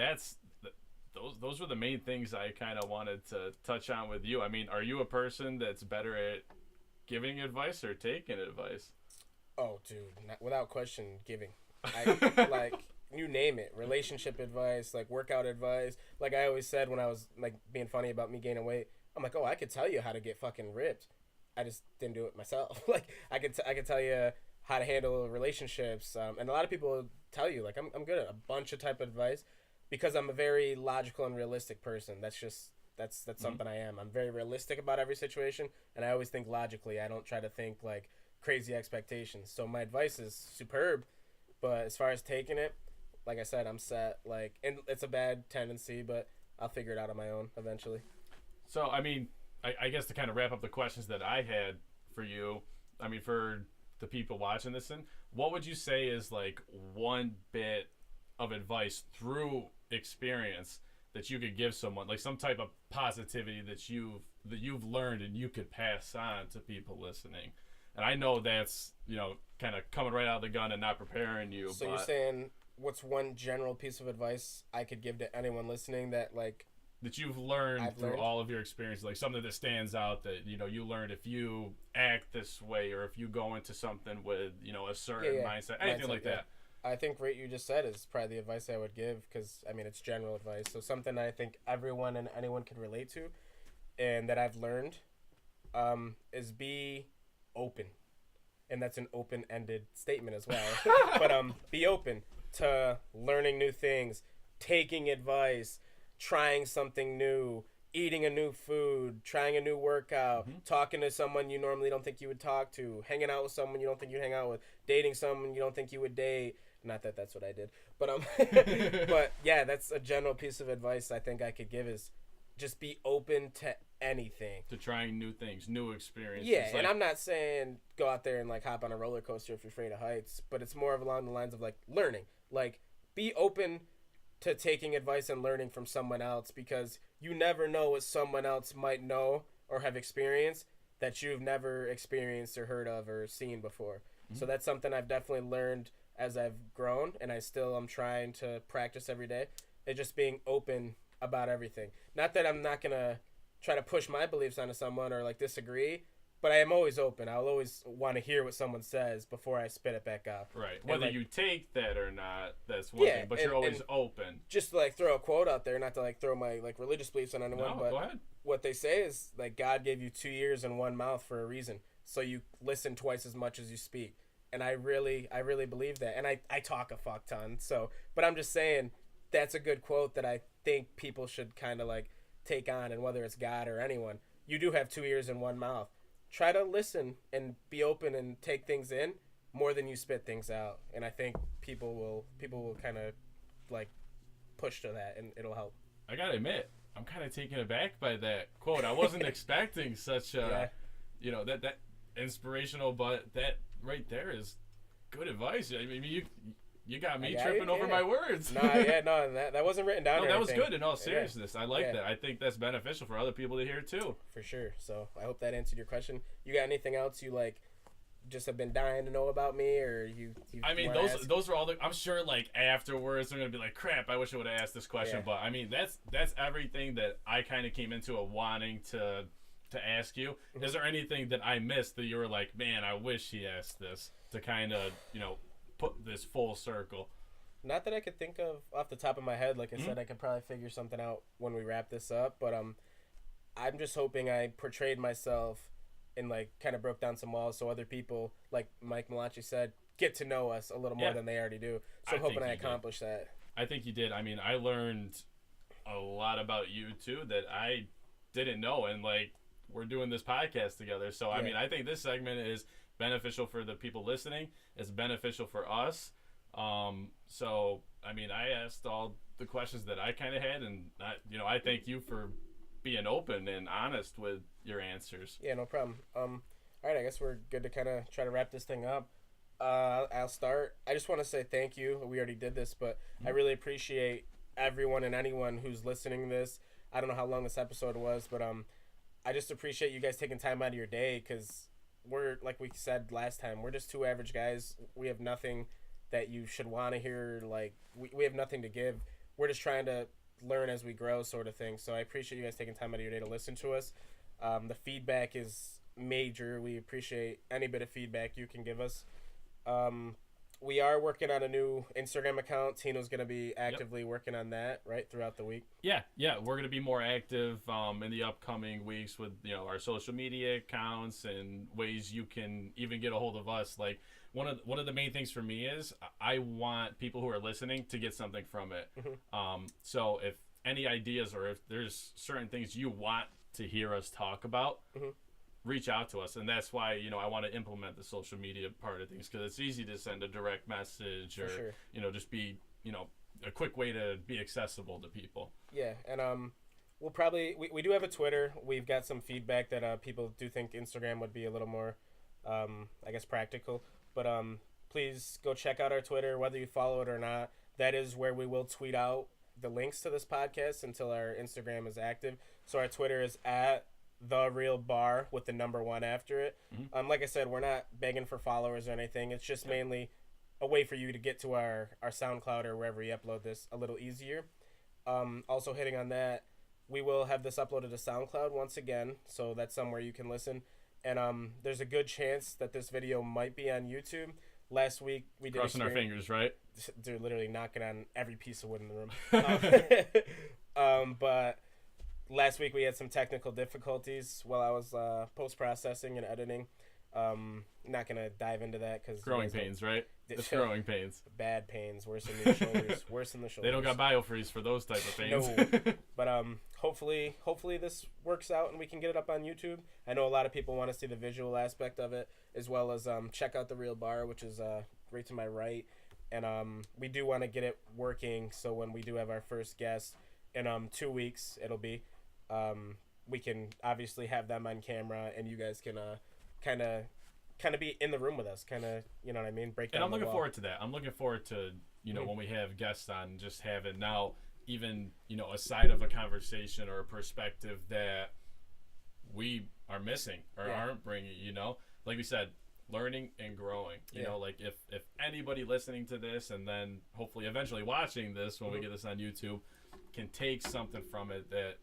those were the main things I kind of wanted to touch on with you. I mean, are you a person that's better at giving advice or taking advice? Oh, dude, without question, giving. Like you name it, relationship advice, like workout advice. Like I always said when I was like being funny about me gaining weight, I'm like, oh, I could tell you how to get fucking ripped. I just didn't do it myself. Like I could tell you how to handle relationships, and a lot of people tell you like I'm good at a bunch of type of advice because I'm a very logical and realistic person. That's something I am. I'm very realistic about every situation, and I always think logically. I don't try to think like crazy expectations. So my advice is superb, but as far as taking it, like I said, I'm set. Like, and it's a bad tendency, but I'll figure it out on my own eventually. So I mean, I guess to kind of wrap up the questions that I had for you, I mean, for the people watching this, what would you say is like one bit of advice through experience that you could give someone, like some type of positivity that you've learned and you could pass on to people listening? And I know that's, you know, kind of coming right out of the gun and not preparing you. So you're saying what's one general piece of advice I could give to anyone listening that like that you've learned through all of your experience, like something that stands out that, you know, you learned if you act this way or if you go into something with, you know, a certain mindset, anything like that. I think what you just said is probably the advice I would give because, I mean, it's general advice. So something I think everyone and anyone can relate to and that I've learned is be open. And that's an open-ended statement as well. But be open to learning new things, taking advice, trying something new, eating a new food, trying a new workout, talking to someone you normally don't think you would talk to, hanging out with someone you don't think you'd hang out with, dating someone you don't think you would date. Not that that's what I did. But but yeah, that's a general piece of advice I think I could give is just be open to anything. To trying new things, new experiences. Yeah, and I'm not saying go out there and like hop on a roller coaster if you're afraid of heights, but it's more of along the lines of like learning. Like be open to taking advice and learning from someone else because you never know what someone else might know or have experienced that you've never experienced or heard of or seen before. So that's something I've definitely learned as I've grown, and I still am trying to practice every day. It's just being open about everything. Not that I'm not going to try to push my beliefs onto someone or like disagree, but I am always open. I'll always want to hear what someone says before I spit it back out. Right. Whether you take that or not, that's one thing, but you're always open. Just to like throw a quote out there, not to like throw my like religious beliefs on anyone, but go ahead. What they say is like God gave you 2 ears and 1 mouth for a reason. So you listen twice as much as you speak. And I really believe that. And I talk a fuck ton. So, but I'm just saying that's a good quote that I think people should kind of like take on, and whether it's God or anyone, you do have 2 ears and 1 mouth. Try to listen and be open and take things in more than you spit things out. And I think people will kind of like push to that, and it'll help. I gotta admit, I'm kind of taken aback by that quote. I wasn't expecting such a, you know, that inspirational, but that right there is good advice. I mean, you got me got tripping you? over Yeah. my words. No, that wasn't written down. No, or that was anything. good in all seriousness. I like Yeah. that. I think that's beneficial for other people to hear too. For sure. So I hope that answered your question. You got anything else you like? Just have been dying to know about me, or you I mean, those are all the. I'm sure like afterwards, I'm gonna be like, crap. I wish I would have asked this question. Yeah. But I mean, that's everything that I kind of came into a wanting to ask you. Mm-hmm. Is there anything that I missed that you were like, man, I wish he asked this to kind of put this full circle? Not that I could think of off the top of my head. Like I said, I could probably figure something out when we wrap this up. But I'm just hoping I portrayed myself and like kind of broke down some walls so other people, like Mike Malachi said, get to know us a little more than they already do. So I'm hoping I accomplished that. I think you did. I mean, I learned a lot about you too that I didn't know, and like we're doing this podcast together. So I mean, I think this segment is beneficial for the people listening. It's beneficial for us. So I mean, I asked all the questions that I kind of had, and I thank you for being open and honest with your answers. Yeah, no problem. All right, I guess we're good to kind of try to wrap this thing up. I'll start. I just want to say thank you. We already did this, but I really appreciate everyone and anyone who's listening to this. I don't know how long this episode was, but I just appreciate you guys taking time out of your day, because we're, like we said last time, we're just two average guys. We have nothing that you should want to hear. Like, we have nothing to give. We're just trying to learn as we grow, sort of thing. So I appreciate you guys taking time out of your day to listen to us. The feedback is major. We appreciate any bit of feedback you can give us. We are working on a new Instagram account. Tino's going to be actively working on that, right, throughout the week. Yeah, we're going to be more active in the upcoming weeks with our social media accounts and ways you can even get a hold of us. Like one of the main things for me is I want people who are listening to get something from it. So if any ideas or if there's certain things you want to hear us talk about, reach out to us. And that's why I want to implement the social media part of things, because it's easy to send a direct message or just be a quick way to be accessible to people. Yeah, and we'll probably we do have a Twitter. We've got some feedback that people do think Instagram would be a little more I guess practical. But please go check out our Twitter, whether you follow it or not. That is where we will tweet out the links to this podcast until our Instagram is active. So our Twitter is at TheRealBar with the number 1 after it. Like I said, we're not begging for followers or anything. It's just mainly a way for you to get to our Soundcloud or wherever you upload this a little easier. Also hitting on that, we will have this uploaded to Soundcloud once again, so that's somewhere you can listen. And there's a good chance that this video might be on YouTube. Last week we did crossing our fingers, right? Dude, literally knocking on every piece of wood in the room. But last week we had some technical difficulties while I was post-processing and editing. Not gonna dive into that because growing pains, right? It's growing pains. Bad pains, worse than the shoulders. Worse than the shoulders. They don't got biofreeze for those type of pains. No, but hopefully this works out and we can get it up on YouTube. I know a lot of people want to see the visual aspect of it, as well as check out TheRealBar, which is right to my right, and we do want to get it working so when we do have our first guest in 2 weeks, it'll be we can obviously have them on camera and you guys can kind of be in the room with us, kind of, you know what I mean, break down and I'm looking wall. forward to that. I'm looking forward to when we have guests on, just having now even a side of a conversation or a perspective that we are missing or aren't bringing. Like we said, learning and growing. You know, like if anybody listening to this and then hopefully eventually watching this when we get this on YouTube can take something from it that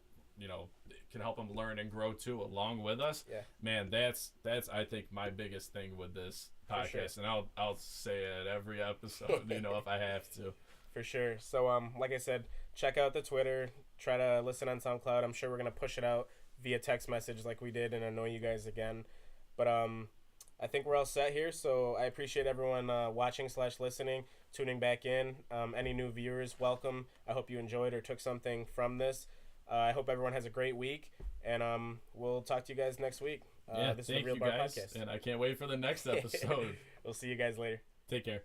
can help them learn and grow too along with us. Man, that's I think my biggest thing with this podcast, and I'll say it every episode, if I have to. For sure. So like I said, check out the Twitter, try to listen on SoundCloud. I'm sure we're gonna push it out via text message like we did and annoy you guys again. But I think we're all set here, so I appreciate everyone watching/listening, tuning back in. Any new viewers, welcome. I hope you enjoyed or took something from this. I hope everyone has a great week, and we'll talk to you guys next week. This is the Real Bar Podcast. And I can't wait for the next episode. We'll see you guys later. Take care.